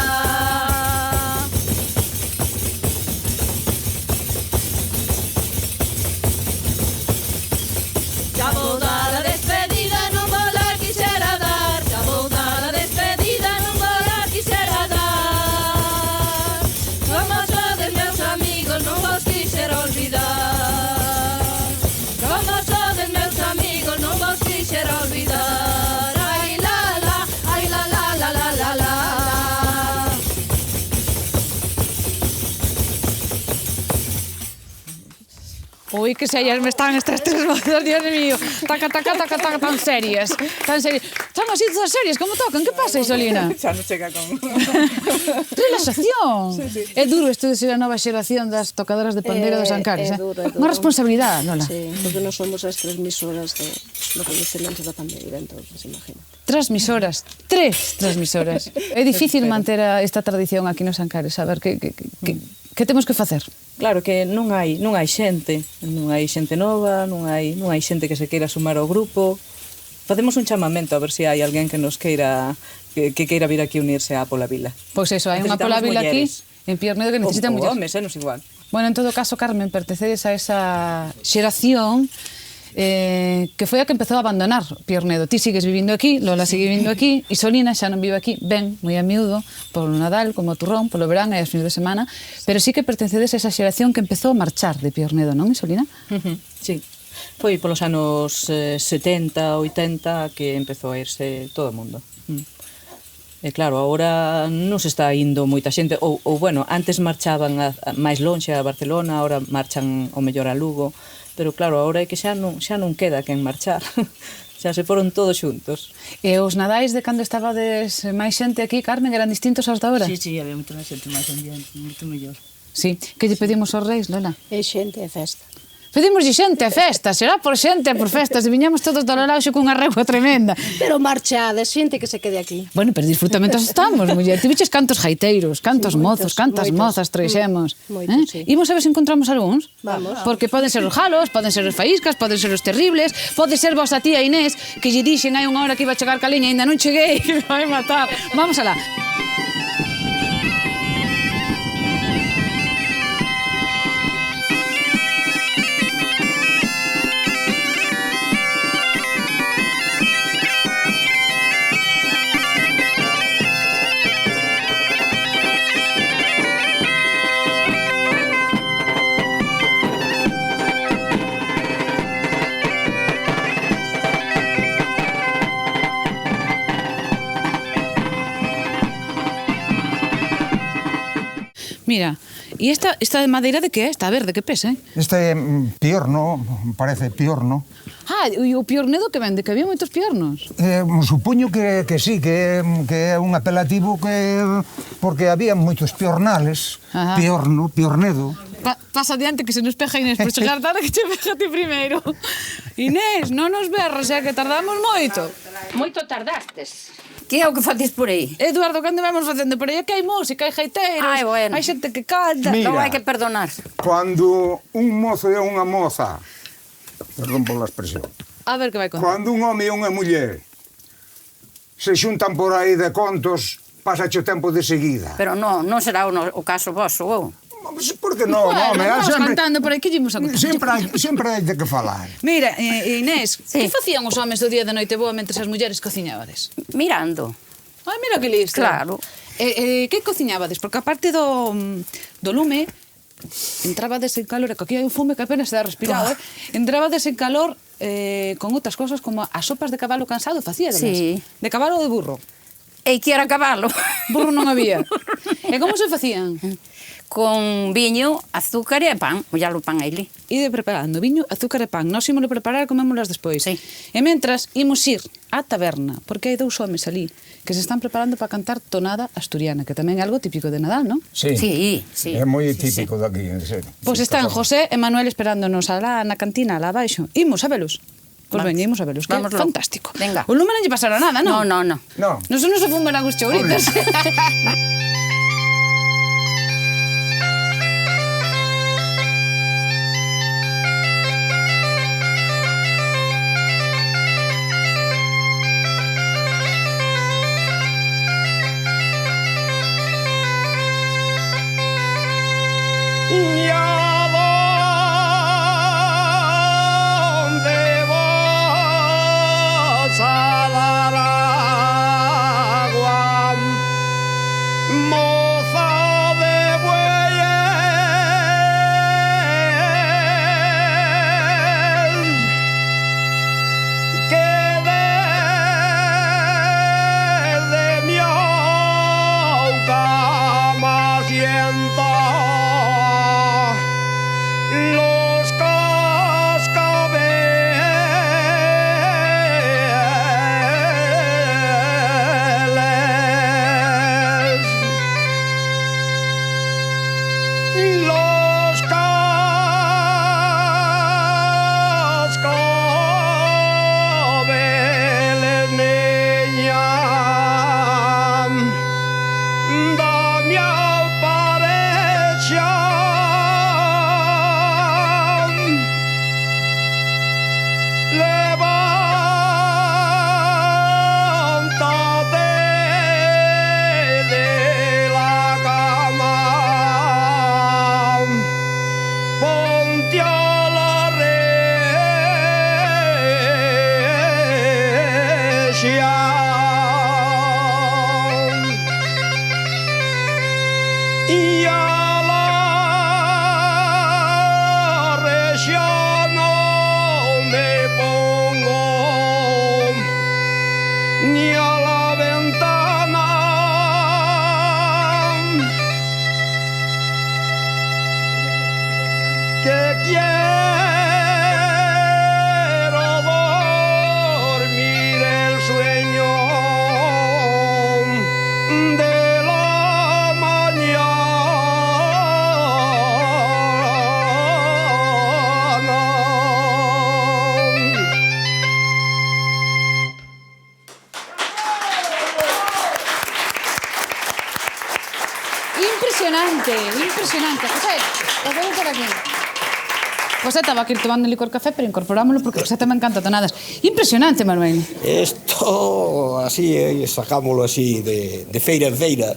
Ya vou dar a despedida, non vou la quixera dar. Ya vou dar a despedida, non vou la quixera dar. Como sodes meus amigos, non vos quixera olvidar. Como sodes meus amigos, non vos quixera olvidar. Ai la la, ai la la la la la la. Ui, que serias me están estas tres voces, Dios mío. Taca, taca, taca, taca, tan serias. Tan serias. Están así todas serias, como tocan? Que pasa, Isolina? Xa non chega con... Relaxación. Sí, sí. É duro isto de ser a nova xeración das tocadoras de pandeiro dos Ancares, É duro, é duro. Unha responsabilidade, Nola? Sí, porque non somos as transmisoras do coñecemento da pandeira, entón, pues, imagina. Transmisoras, tres transmisoras. É difícil manter esta tradición aquí nos Ancares, saber que temos que facer. Claro que non hai xente nova, non hai xente que se queira sumar ao grupo, Facemos un chamamento a ver se hai alguén que nos queira que queira vir aquí unirse á Pola Vila. Pois eso, hai unha Pola Vila aquí, en Piornedo, que necesita mulleres. Homes, nos igual. Bueno, en todo caso, Carmen, pertencedes a esa xeración que foi a que empezou a abandonar Piornedo. Ti sigues vivindo aquí, Lola sigue vivindo aquí, Isolina xa non vive aquí, ben, moi a miúdo, polo Nadal, como o turrón, polo verán e as fines de semana, pero sí que pertencedes a esa xeración que empezou a marchar de Piornedo, non, Isolina? Sí. Foi polos anos 70, 80 que empezou a irse todo o mundo. E claro, agora non se está indo moita xente, ou bueno, antes marchaban máis lonxe a Barcelona, agora marchan o mellor a Lugo, pero claro, agora é que xa non queda quen marchar. Xa se foron todos xuntos. E os nadais de cando estabades máis xente aquí, Carmen, eran distintos aos da hora? Sí, había moita máis xente, máis ambiente, moito mellor. Sí, que lle pedimos aos reis, Lola? É xente e festa. Pedimos de xente a festa, será por xente e por festas, e viñamos todos do Lolaxo cunha regua tremenda. Pero marchade, xente que se quede aquí. Bueno, pero disfrutamentos estamos, muller. Ti viches cantos gaiteiros, cantos mozos, cantas mozas treixemos. Sí. Imos a ver se encontramos algúns? Vamos. Porque poden ser os jalos, poden ser os faíscas, poden ser os terribles, pode ser vos a tía Inés, que lle dixen hai unha hora que iba a chegar caliña e ainda non cheguei, que vai matar. Vamos alá. Mira, e esta de madeira de que é? Esta verde, que pesa, Este piorno, parece piorno. Ah, e o piornedo que vende, que había moitos piornos. Supoño que sí, que é un apelativo porque había moitos piornales, piorno, piornedo. Pasa adiante que se nos peja Inés por chegar tarde que che peja ti primeiro. Inés, non nos berras, que tardamos moito. Moito tardastes. Que é o que faces por aí? Eduardo, cando vamos facendo por aí? Que hai música, hai gaiteiros, Ai, bueno. hai xente que canta. Mira. Non hai que perdonar. Cando un mozo e unha moza, perdón pola expresión, A ver que vai contar. cando un home e unha muller se xuntan por aí de contos, pasa o tempo de seguida. Pero non será o caso vosso, ou? Por que non, Bueno, home? vamos cantando por aí, que llevamos a contar? Sempre hai de que falar. Mira, Inés, que facían os homes do día de noite boa mentre as mulleres cociñabades? Mirando. Ai, mira que listo. Claro. Que cociñabades? Porque aparte do lume, entrabades en calor, e que aquí hai un fume que apenas se dá respirado, entrabades en calor con outras cosas como as sopas de cabalo cansado facíades. Sí. De cabalo ou de burro? E que era cabalo? Burro non había. E como se facían? Con viño, azúcar e pan. Mollalo o pan aí. Ide preparando viño, azúcar e pan. Nós ímolo preparar e comémolas despois. Sí. E mentras, imos ir á taberna, porque hai dous homes ali que se están preparando para cantar tonada asturiana, que tamén é algo típico de Nadal, non? Sí, sí. É moi típico daqui, en serio. Pois están José e Manuel esperándonos alá na cantina, alá abaixo. Imos a velos. Pois veña, imos a velos, que é fantástico. Venga. O lume non lle pasará nada, non? No. Non se nos afumarán os chouritos. y a la región no me pongo ni a la ventana, que quiero dormir el sueño de la Impresionante, impresionante. José, os vemos por aquí. José estaba aquí tomando un licor café, pero incorporámoslo porque José tamén canta tonadas. Impresionante, Manuel. Esto así, sacámoslo así de feira en feira.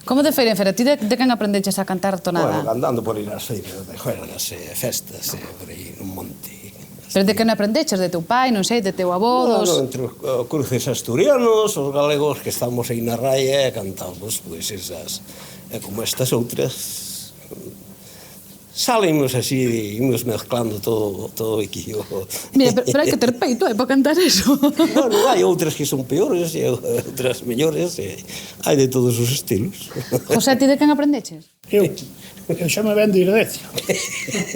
Como de feira en feira? Ti de quen aprendeches a cantar tonada? Bueno, andando por aí nas feiras, de juegas, festas, por aí nun monte. Pero de quen aprendeches? De teu pai, non sei, de teu avó, dos... No, entre os cruces asturianos, os galegos que estamos aí na raia e cantamos, pois, esas, como estas outras, salimos así, imos mezclando todo aquí. Mira, pero hai que ter peito, para cantar eso. Bueno, hai outras que son peores e outras mellores, e hai de todos os estilos. José, ti de quen aprendeches? Eu xa me ven de Irdecia.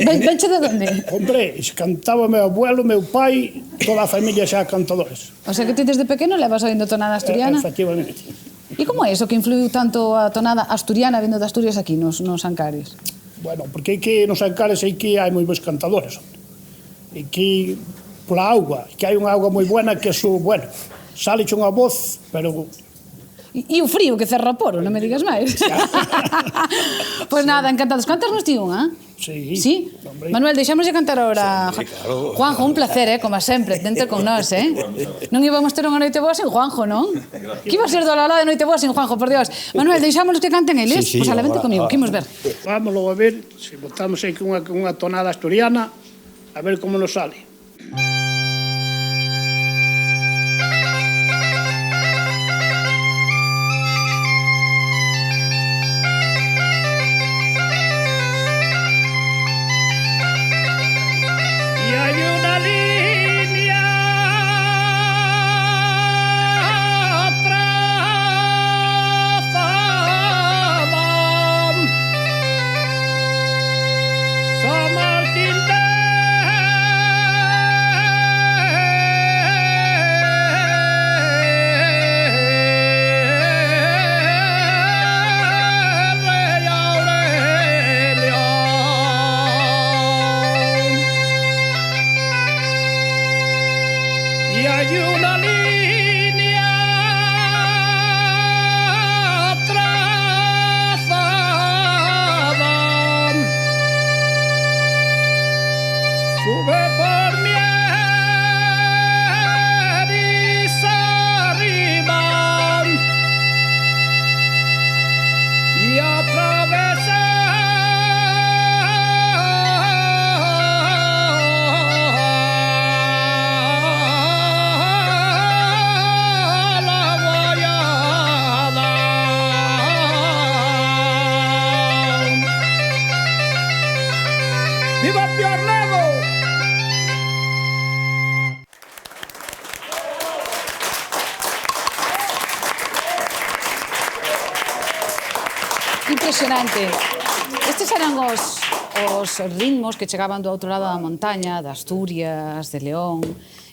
Venche de onde? Hombre, cantaba meu abuelo, meu pai, toda a familia xa cantadores. O sea que ti desde pequeno levas oindo tonada asturiana? Efectivamente. E como é iso que influiu tanto a tonada asturiana vindo de Asturias aquí nos Ancares? Bueno, porque aquí nos Ancares hai moi bons cantadores. Aquí, pola auga, que hai unha auga moi buena que bueno, sale unha voz, pero... E o frío que cerra o poro, non me digas máis. Pois nada, encantados. Cantas nos ti unha? Sí. Sí? Manuel, deixamos de cantar ahora. Claro. Juanjo, un placer, como sempre, tente con nós, Non íbamos ter unha noite boa sin Juanjo, non? Que iba a ser do Lalá de noite boa sin Juanjo, por Dios. Manuel, deixámonos que canten eles? Sí, Pois alevente comigo, que imos ver. Vámoslo a ver, se botamos aí unha tonada asturiana, a ver como nos sale. Impresionante. Estes eran os ritmos que chegaban do outro lado da montaña, de Asturias, de León,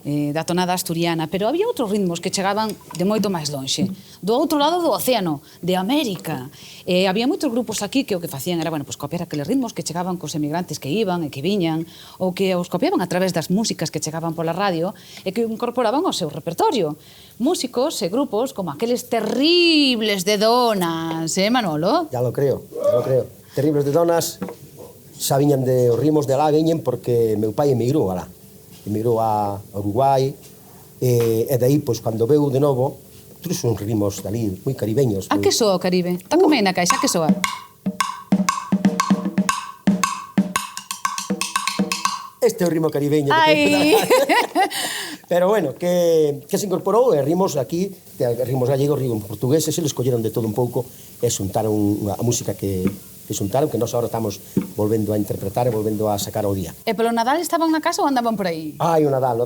da tonada asturiana, pero había outros ritmos que chegaban de moito máis lonxe, do outro lado do océano, de América. Había moitos grupos aquí que o que facían era, bueno, pues copiar aqueles ritmos que chegaban cos emigrantes que iban e que viñan, ou que os copiaban a través das músicas que chegaban pola radio e que incorporaban ao seu repertorio. Músicos e grupos como aqueles terribles de Donas, Manolo? Ya lo creo. Terribles de Donas xa viñan de os ritmos de alá, viñen porque meu pai emigrou alá. Emigrou a Uruguai, e de aí, pois, cando veu de novo, trouxe uns ritmos dali, moi caribeños. A que soa o Caribe? Está como aí na caixa, a que soa? Este é o rimo caribeño. Ai. Pero bueno, que se incorporou e rimos aquí, rimos gallegos, rimos portugueses, se les colleron de todo un pouco e xuntaron a música que xuntaron, que nós agora estamos volvendo a interpretar e volvendo a sacar ao día. E polo Nadal estaban na casa ou andaban por aí? Ai, o Nadal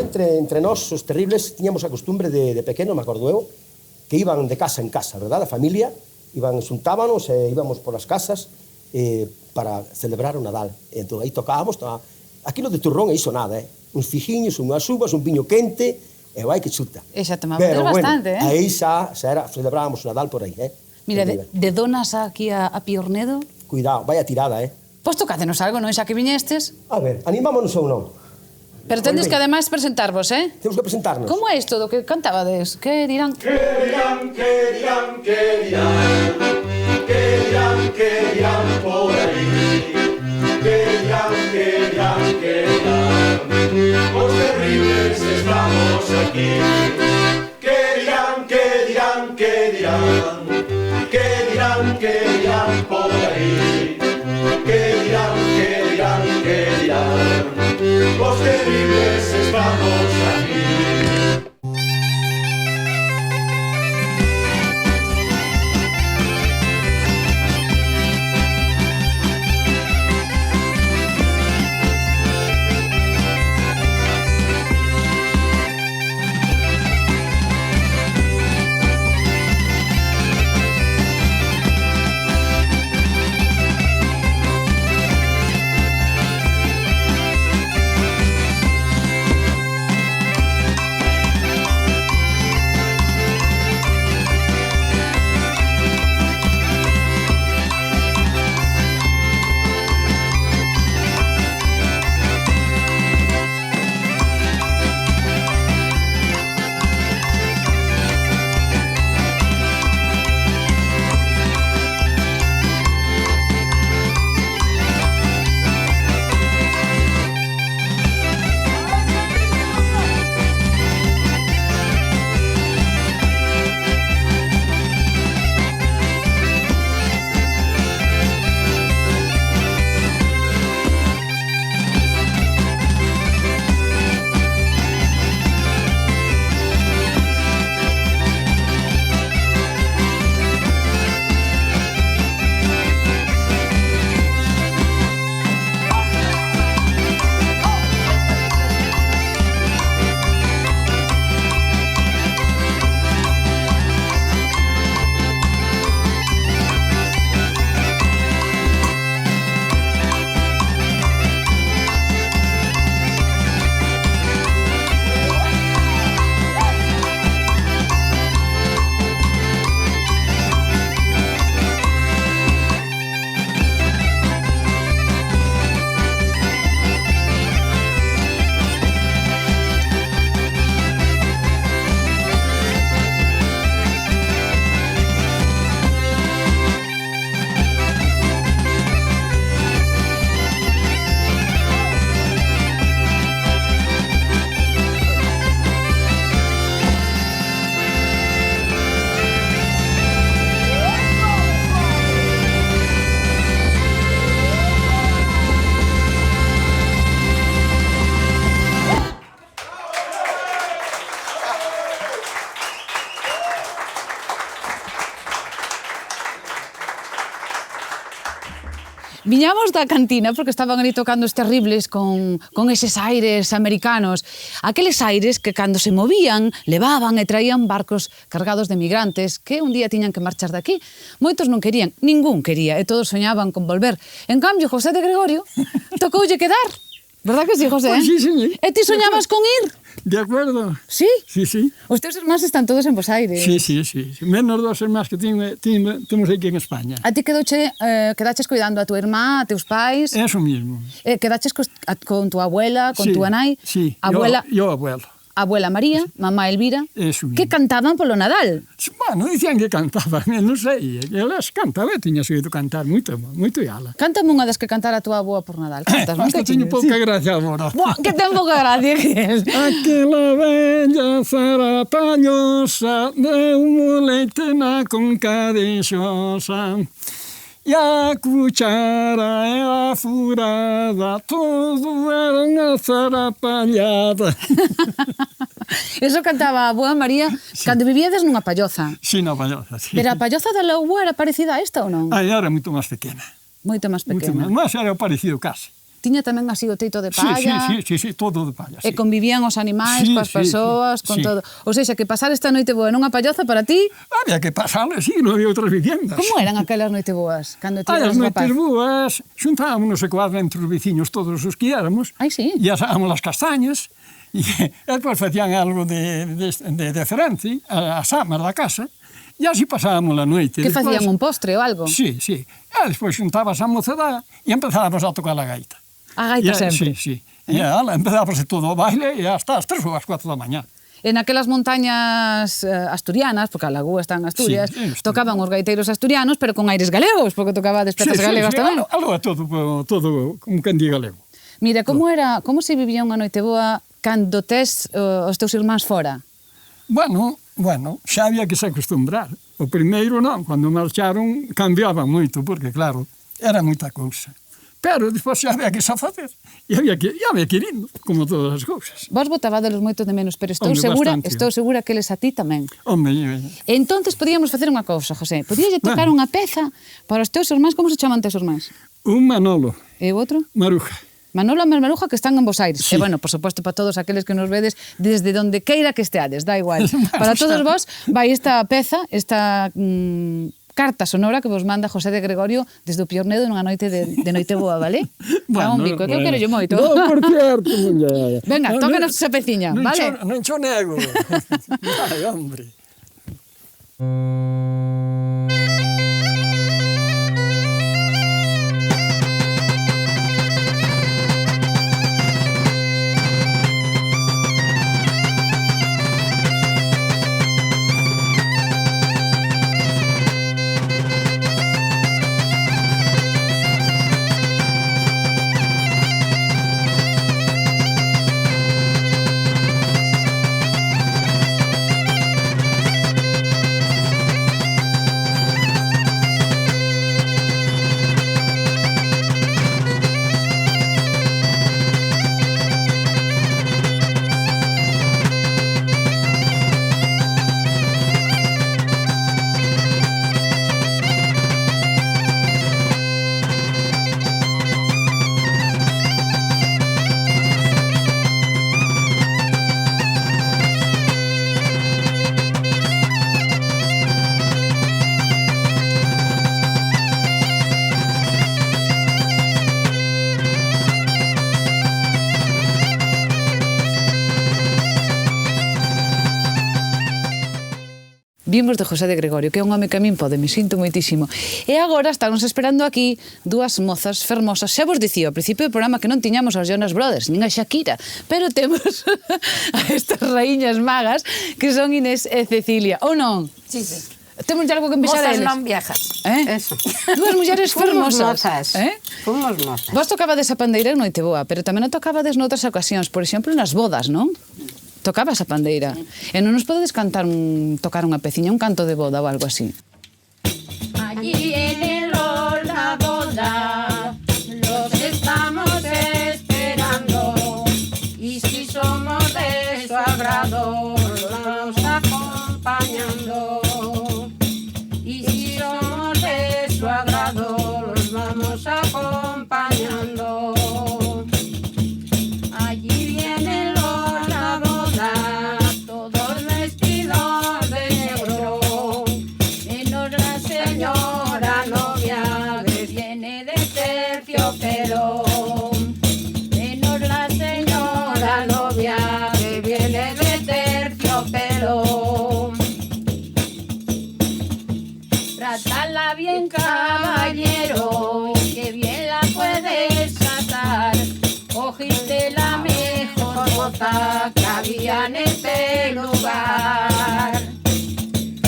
entre nós, os terribles, tiñamos a costumbre de pequeno, me acordo eu, que iban de casa en casa, verdad? A familia, xuntábanos e íbamos por as casas para celebrar o Nadal. E entón aí tocábamos, aquilo de turrón e iso nada, uns fijiños, unhas uvas, un viño quente, e vai que chuta. E xa tomabades bastante, bueno, aí xa celebrábamos o Nadal por aí, Mira, de donas aquí a Piornedo... Cuidado, vai a tirada, Pois tocádenos algo, non, xa que viñestes? A ver, animámonos ou non? Pero tendes que ademais presentarvos, Temos que presentarnos. Como é isto do que cantabades? Que dirán? Que dirán, que dirán, que dirán, que dirán, que dirán por aí. Que dirán, que dirán, que dirán, os terribles estamos aquí. Que dirán, que dirán, que dirán, que dirán, que dirán por aí. Que dirán, que dirán, que dirán, os terribles estamos aquí. Viñamos da cantina porque estaban ali tocando os terribles con eses aires americanos. Aqueles aires que cando se movían levaban e traían barcos cargados de migrantes que un día tiñan que marchar daqui. Moitos non querían, ningún quería e todos soñaban con volver. En cambio, José de Gregorio tocoulle quedar. Verdad que sí, José? Pues sí, señor. E ti soñabas con ir? De acuerdo. Sí? Sí, sí. Os teus irmáns están todos en Bos Aires. Sí, sí, sí. Menos dos irmáns que temos aquí en España. A ti quedaches cuidando a tua irmá, a teus pais? Eso mismo. Quedaches con tu abuela, con sí, tu nai? Sí, abuela, yo abuelo. Abuela María, mamá Elvira, Eso que cantaban polo Nadal. Bueno, dicían que cantaban, non sei. Elas cantaba, tiña seguido cantar moito ala. Cántame unha das que cantara a tua avoa por Nadal. Cantas, non? Hasta teño pouca gracia agora. Buah, que ten pouca gracia que es. Aquela bella zaratañosa de un leite na conca de xosa. E a cuchara e a furada, todo era unha zarapallada. Eso cantaba a boa María cando vivíades nunha palloza. Sí, na palloza, sí. Pero a palloza da Laúa era parecida a esta ou non? Aí era moito máis pequena. Moito máis Moito pequena. máis era parecido casi. Tiña tamén así o teito de palla. Sí, todo de palla. E convivían os animais, Sí, coas sí, persoas, con sí. todo. Ou seja, que pasar esta noite boa nunha palloza para ti... Había que pasarle, sí, non había outras viviendas. Como eran aquelas noite boas? Cando ti As eras noites rapaz? boas, xuntámonos e coadra entre os veciños todos os que éramos. Ai, sí. E asábamos as castañas, e despois facían algo de Ferenci, as amas da casa, e así pasábamos a noite. Que facían un postre ou algo? Sí, sí. E despois xuntabas a mocedade e empezábamos a tocar a gaita. A gaita sempre? Sí. E empezábamos todo o baile e hasta as 3 ou as 4 da mañá. En aquelas montañas asturianas, porque a Lagoa está en Asturias, Sí, tocaban os gaiteiros asturianos, pero con aires galegos, porque tocaba despezas galegas tamén. Algo todo como quen di galego. Mira, como se vivía unha noite boa cando tes os teus irmáns fora? Bueno, xa había que se acostumbrar. O primeiro non, cando marcharon cambiaba moito, porque claro, era moita cousa. Pero despois xa había que se facer. E había que ir indo, como todas as cousas. Vos botabadelos moito de menos, pero estou segura que eles a ti tamén. Entonces podíamos facer unha cousa, José. Podíalle tocar unha peza para os teus irmáns. Como se chaman teus irmáns? Un Manolo. E o outro? Maruja. Manolo e Maruja, que están en Bos Aires. Sí. E, bueno, por suposto, para todos aqueles que nos vedes desde donde queira que esteades, da igual. Para todos vos, vai esta peza, esta carta sonora que vos manda José de Gregorio desde o Piornedo nunha noite de noite boa, vale? Bueno, un bico, que eu quero yo moito. No, por certo, muller. Venga, tócanos esa peciña, vale? Non cho nego. Ai, hombre. Vimos de José de Gregorio, que é un home que a min pode, me sinto moitísimo. E agora estamos esperando aquí dúas mozas fermosas. Xa vos dicía ao principio do programa que non tiñamos aos Jonas Brothers, nin a Shakira, pero temos a estas raíñas magas que son Inés e Cecilia, ou non? Sí, sí. Temos algo que empezar a eles. Mozas non viejas. Eso. Dúas mulleres fermosas. Fomos mozas. Vos tocabades a pandeira en Noite Boa, pero tamén o tocabades noutras ocasións, por exemplo, nas bodas, non? Tocabas a pandeira. E non nos podedes tocar unha peciña, un canto de boda ou algo así. Allí en el hall la boda, los estamos esperando. Y si somos de su agrado, los vamos acompañando. Y si somos de su agrado, los vamos acompañando. Allí viene la boda, todos vestidos de negro, menos la señora novia que viene de terciopelo, menos la señora novia que viene de terciopelo. Trátala bien, caballero, que bien la puedes tratar. Cogiste la mejor moza que había en este lugar.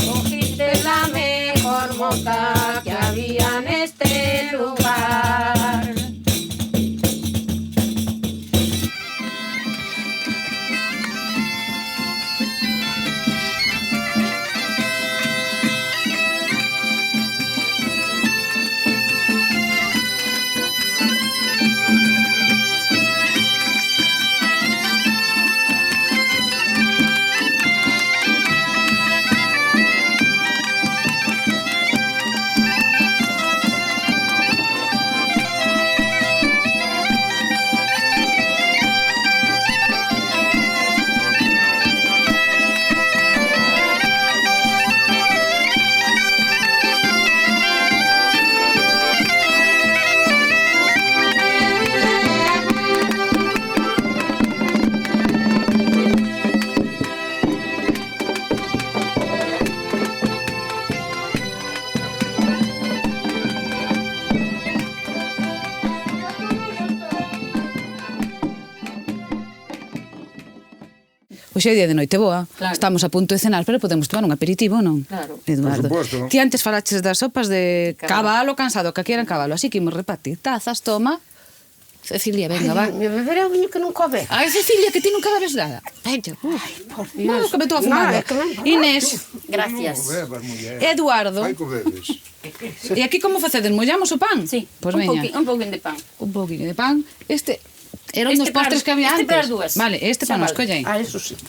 Cogiste la mejor moza que había en este lugar. Hoxe é día de noite boa. Claro. Estamos a punto de cenar, pero podemos tomar un aperitivo, non? Claro. Eduardo. Por suposto. Ti antes falaches das sopas de cabalo cansado, que aquí eran cabalo, así que imos repartir tazas, toma. Cecilia, venga, va. Me beberé o viño que nunca ve. Ai, Cecilia, que ti nunca bebes nada. Venga, Por no, que me estou a fumar. Inés, Gracias. Eduardo. Ai, que bebes. E aquí como facedes? Mollamos o pan? Sí, Pois un veña. pouquín de pan. Un pouquinho de pan. Este era un dos Este postres que había este antes. para as dúas. Vale, este Xa para nos vale. colle aí. Ah, eso sí.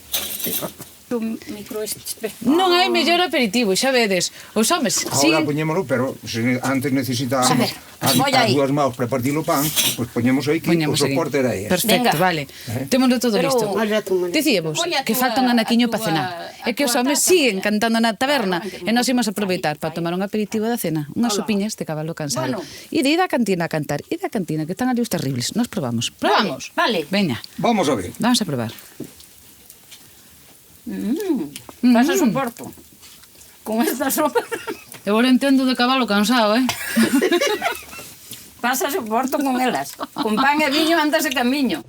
O micro este. Non hai mellor aperitivo, xa vedes. Os homes Ahora siguen... poñémolo, pero se antes necesitábamos A ver, voy as aí. dúas maus para partir o pan, pois poñemos aí que o Poñamos aquí. soporte era aí. Perfecto, Venga. vale. Témoslo todo Pero- listo. Olha tú, María. Dicíamos Oye, a que túa- falta un anaquiño a para túa- cenar. a É que os túa homes taza, siguen mira. cantando na taberna e nós imos aproveitar para tomar un aperitivo da cena. Unhas sopiñas de cabalo cansado. Bueno. E de ir á cantina a cantar. E da cantina, que están ali os terribles. Nos probamos. Probamos. Vale. Veña, Vamos a ver. vamos a probar. Pasa soporto. Con esta sopa. Eu ahora entendo de cabalo cansado, Pasa soporto con elas. Con pan e viño andas de camiño.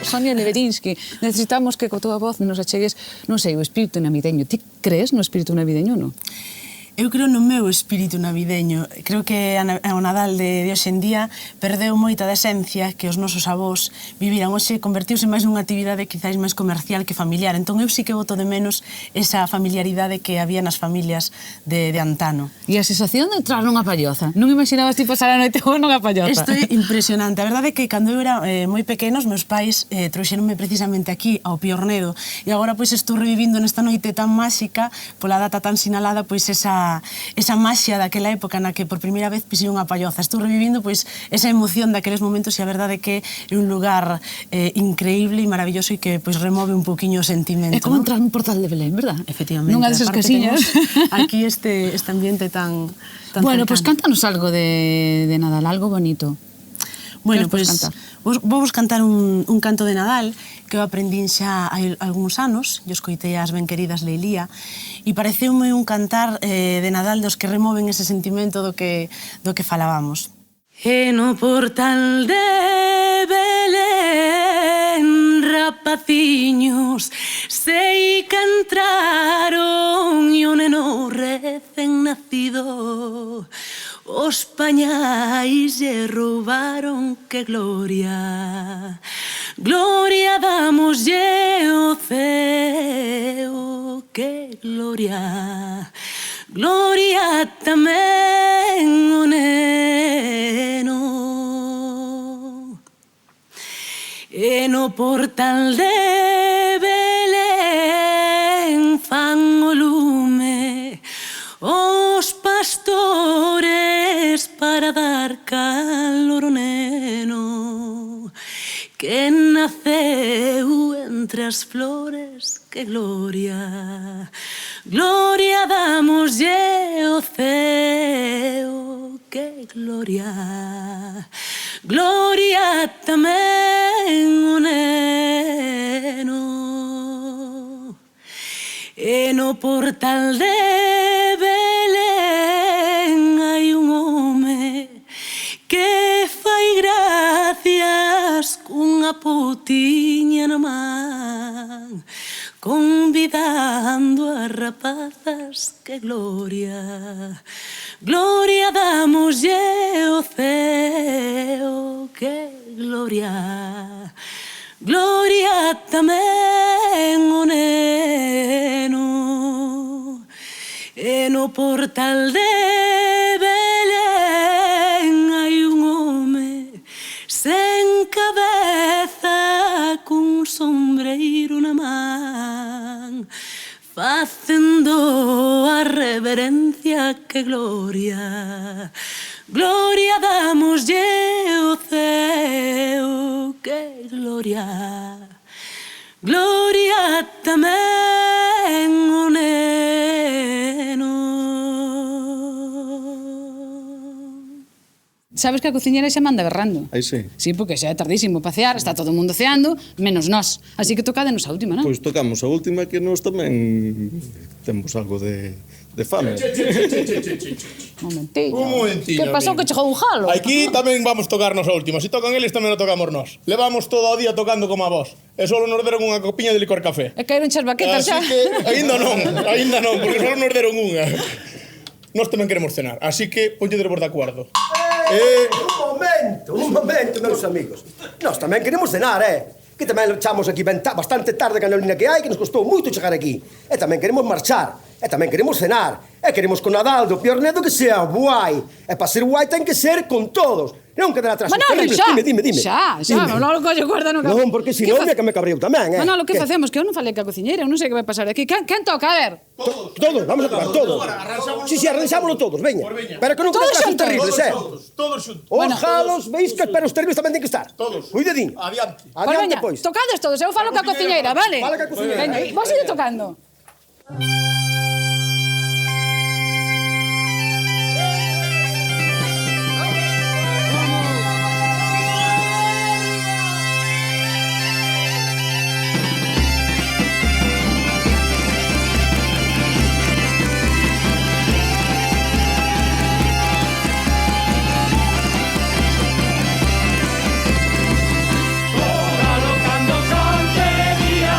Sonia Neverinsky, necesitamos que co tua voz nos achegues, non sei, o espírito navideño. Ti crees no espírito navideño, non? Eu creo no meu espírito navideño. Creo que o Nadal de hoxe en día perdeu moita da esencia que os nosos avós viviran. Hoxe convertiuse máis nunha actividade quizáis máis comercial que familiar. Entón eu sí que boto de menos esa familiaridade que había nas familias de antano. E a sensación de entrar nunha palloza? Non imaginabas ti pasar a noite boa nunha palloza? Isto é impresionante. A verdade é que cando eu era moi pequena, os meus pais trouxeronme precisamente aquí, ao Piornedo, e agora pois estou revivindo nesta noite tan máxica, pola data tan sinalada, pois esa maxia daquela época na que por primeira vez pisei unha palloza. Estou revivindo pois esa emoción daqueles momentos e a verdade é que é un lugar increíble e maravilloso e que pois remove un poquinho o sentimento. É como entrar nun portal de Belén, verdad? Efectivamente. Nunha desas casiñas. Aquí este ambiente tan bueno, pois cántanos algo de Nadal, algo bonito. Bueno, pois vou cantar un canto de Nadal que eu aprendín xa hai algúns anos, e escoitei as ben queridas Leilía, e pareceume un cantar de Nadal dos que removen ese sentimento do que falábamos. E no portal de Belén, rapaciños, sei que entraron e o neno recén nacido os pañais lle roubaron, que gloria. Gloria damoslle ao ceo, que gloria. Gloria tamén o neno. E no portal de Belén fan o lume os pastores para dar calor ao neno que naceu entre as flores, que gloria. Gloria damoslle ao ceo, que gloria. Gloria tamén o neno. E no portal de Belén hai un home que fai gracias cunha potiña na man, convidando a rapazas, que gloria. Gloria damoslle ao ceo, que gloria. Gloria tamén o neno. E no portal de Belén hai un home sen cabeza cun sombreiro na man, facendo a reverencia, que gloria. Gloria damoslle ao ceo, que gloria. Gloria tamén o neno. Sabes que a cociñera xa manda berrando? Aí sí. Sí, porque xa é tardísimo para cear, está todo o mundo ceando, menos nós. Así que tocádenos a última, non? Pois tocamos a última, que nós tamén temos algo de fame. Momentiño. Un momentiño. Que pasou que chegou un jalo? Aquí tamén vamos tocarnos a última. Se tocan eles, tamén o tocamos nós. Levamos todo o día tocando como a vos. E solo nos deron unha copiña de licor café. E caeron xas baquetas xa. Así que, aínda non, porque solo nos deron unha. Nós tamén queremos cenar, así que ponlledevos de acordo. Un momento, meus amigos. Nós tamén queremos cenar, que tamén echamos aquí bastante tarde a canolina que hai, que nos costou moito chegar aquí. E tamén queremos marchar, e tamén queremos cenar, e queremos con Nadal do Piornedo que sea guai. E para ser guai ten que ser con todos. Non quedar atrás. Manolo, xa! Dime. Xa, Manolo, colle guarda no cabelo. Non, porque senón é que me cabreu tamén, Manolo, que facemos? Que eu non falei ca cociñeira, eu non sei que vai pasar aquí. Quen toca? A ver. Todos, vamos a tocar, todos. Si, arranxámoslo todos, veña. Pero que non queden casos terribles, Todos xuntos. Os jalos, veis que pero os terribles tamén ten que estar. Todos. Cuidadín. Adiante. Adiante, pois. Tocades todos, eu falo ca cociñeira, vale? Fala ca cociñeira. Veña, vos ir tocando. Cando cante día,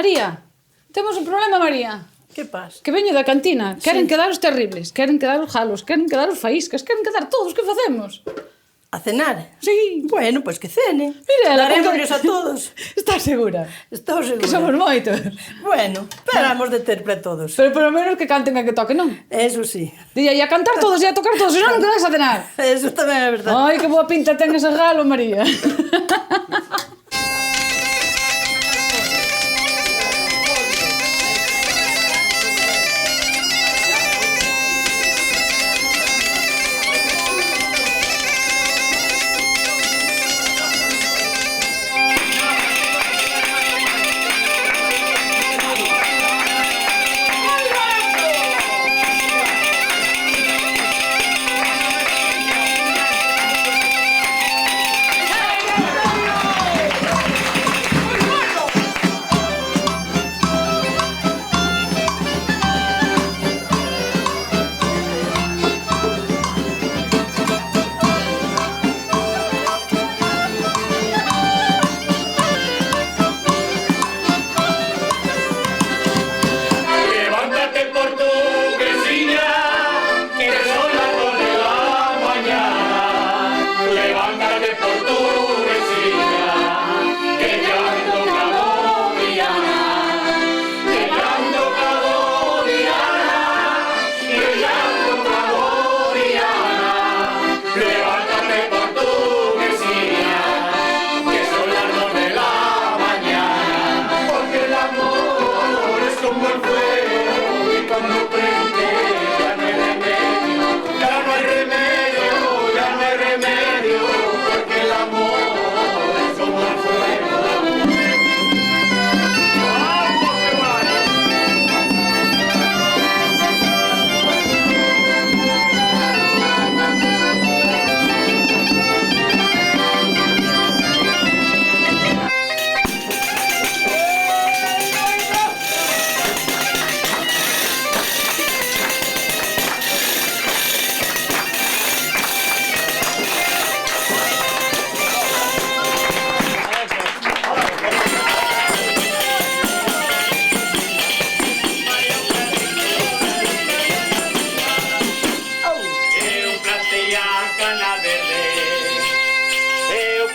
María, temos un problema, María. Que pasa? Que veño da cantina. Queren quedar os terribles, queren quedar os jalos, queren quedar os faíscas, queren quedar todos. Que facemos? A cenar? Sí. Bueno, pois que cene. Mira, Darémosles a todos. Estás segura? Estou segura. Que somos moitos. Bueno, esperamos de ter para todos. Pero polo menos que canten a que toque, non? Eso sí. Dilla, e a cantar todos e a tocar todos, senón non quedas a cenar. Eso tamén é verdade. Ai, que boa pinta ten ese galo, María.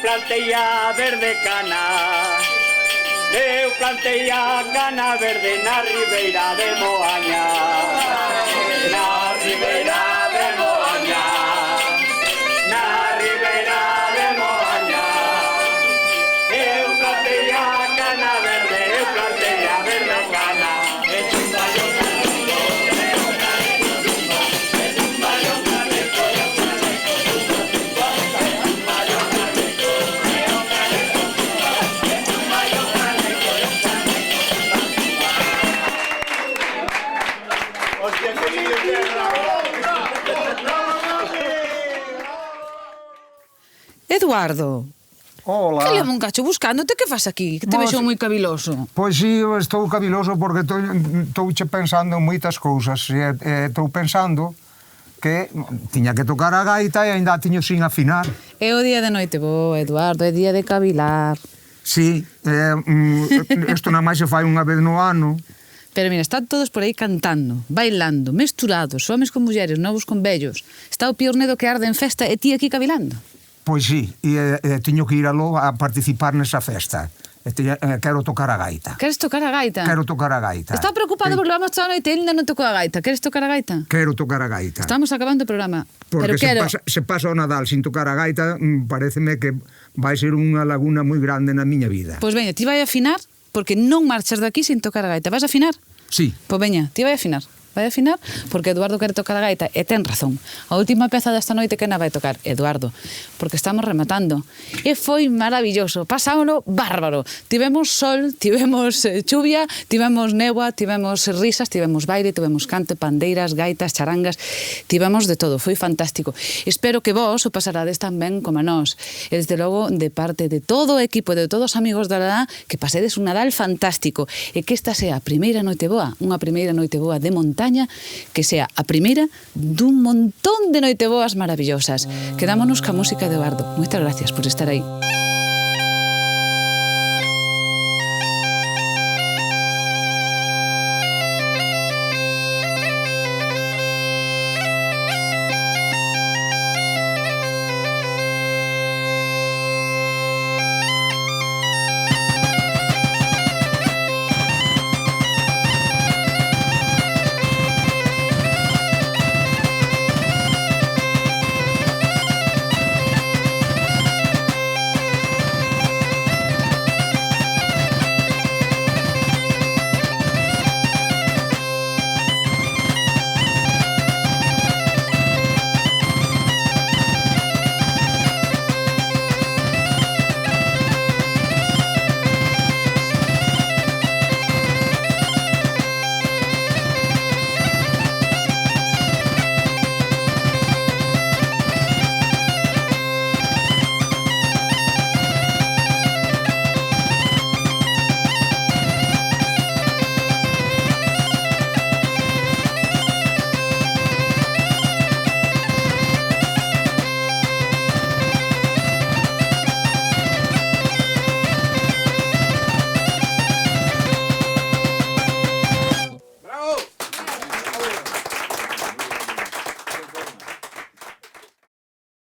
plantei a verde cana. Eu plantei a cana verde na ribeira de Moaña. Na ribeira de Moaña. Na ribeira de Moaña. Eu plantei a cana verde, eu plantei a verde cana. E chumballo Eduardo. Hola. Que leva un cacho buscándote? Que fas aquí? Que te vexo moi caviloso. Pois sí, estou caviloso porque estou pensando en moitas cousas. Estou pensando que tiña que tocar a gaita e ainda tiño sin afinar. É o día de noite bo, Eduardo, é día de cavilar. Sí, isto nada máis se fai unha vez no ano. Pero mira, están todos por aí cantando, bailando, mesturados, homens con mulleres, novos con vellos. Está o piornedo que arde en festa e ti aquí cavilando. Pois sí, e tiño que ir aló a participar nesa festa. Quero tocar a gaita. Queres tocar a gaita? Quero tocar a gaita. Está preocupado porque vamos toda a noite e ainda non tocou a gaita. Queres tocar a gaita? Quero tocar a gaita. Estamos acabando o programa. Porque pero se pasa o Nadal sin tocar a gaita, pareceme que vai ser unha laguna moi grande na miña vida. Pois veña, ti vai a afinar, porque non marchas daqui sin tocar a gaita. Vas a afinar? Sí. Pois veña, ti vai a afinar. Vai a afinar porque Eduardo quere tocar a gaita e ten razón. A última peza desta noite que na vai tocar? Eduardo, porque estamos rematando. E foi maravilloso, pasámoslo bárbaro. Tivemos sol, tivemos chuvia, tivemos néboa, tivemos risas, tivemos baile, tivemos canto, pandeiras, gaitas, charangas, tivemos de todo, foi fantástico. Espero que vos o pasarades tan ben como a nós. E desde logo, de parte de todo o equipo e de todos os amigos da Ladá, que pasedes un Nadal fantástico e que esta sea a primeira noite boa, unha primeira noite boa de montaña, que sea a primeira dun montón de noiteboas maravillosas. Quedámonos ca música de Eduardo. Moitas gracias por estar aí.